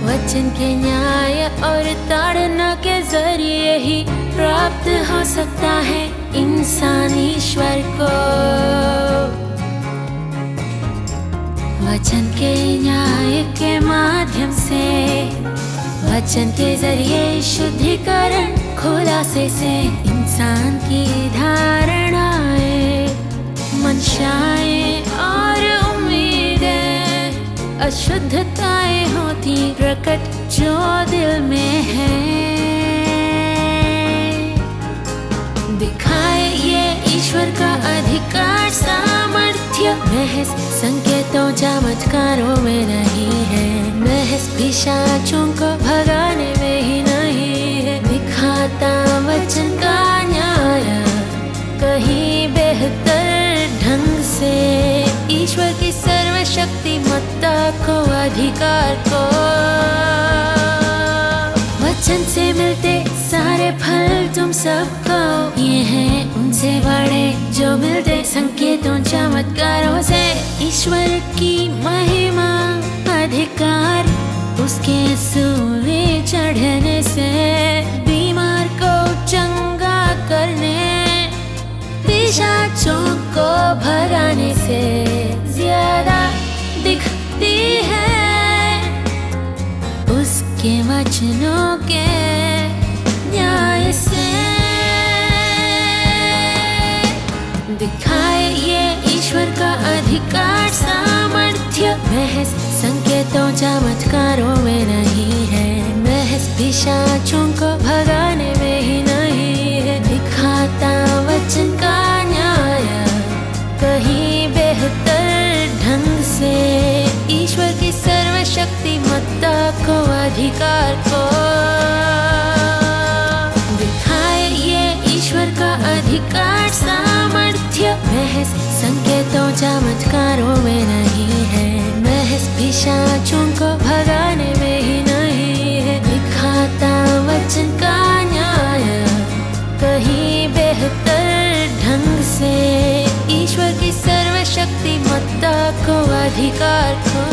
वचन के न्याय और ताड़ना के जरिए ही प्राप्त हो सकता है इंसान ईश्वर को। वचन के न्याय के माध्यम से, वचन के जरिए शुद्धिकरण खुलासे से, इंसान की धारणाएं, मंशाएं और उम्मीदें, अशुद्धताएं होती प्रकट जो दिल में है। दिखाए ये ईश्वर का अधिकार सामर्थ्य, महज संकेतों चमत्कारों में नहीं है, महज पिशाचों को भगाने में ही नहीं है, दिखाता वचन का न्याय कहीं बेहतर ढंग से, ईश्वर की सर्वशक्तिमत्ता को अधिकार को। वचन से मिलते सारे फल तुम सबको, ये हैं उनसे बड़े जो मिलते संकेतों चमत्कारों से, ईश्वर की महिमा अधिकार उसके सूर्य चढ़ने से, बीमार को चंगा करने, पिशाचों को भगाने से ज्यादा दिखती है उसके वचनों के न्याय से। दिखाए ये ईश्वर का अधिकार सामर्थ्य, महज संकेतों चमत्कारों में नहीं है, महज पिशाचों को भगाने में ही नहीं है, दिखाता वचन का न्याय कहीं बेहतर ढंग से, ईश्वर की सर्वशक्तिमत्ता को अधिकार को। दिखाए ये ईश्वर का अधिकार सामर्थ्य, महज संकेतों चमत्कारों में नहीं है, महज पिशाचों को भगाने में ही नहीं है, दिखाता वचन का न्याय कहीं बेहतर ढंग से, ईश्वर की सर्वशक्तिमत्ता को अधिकार को।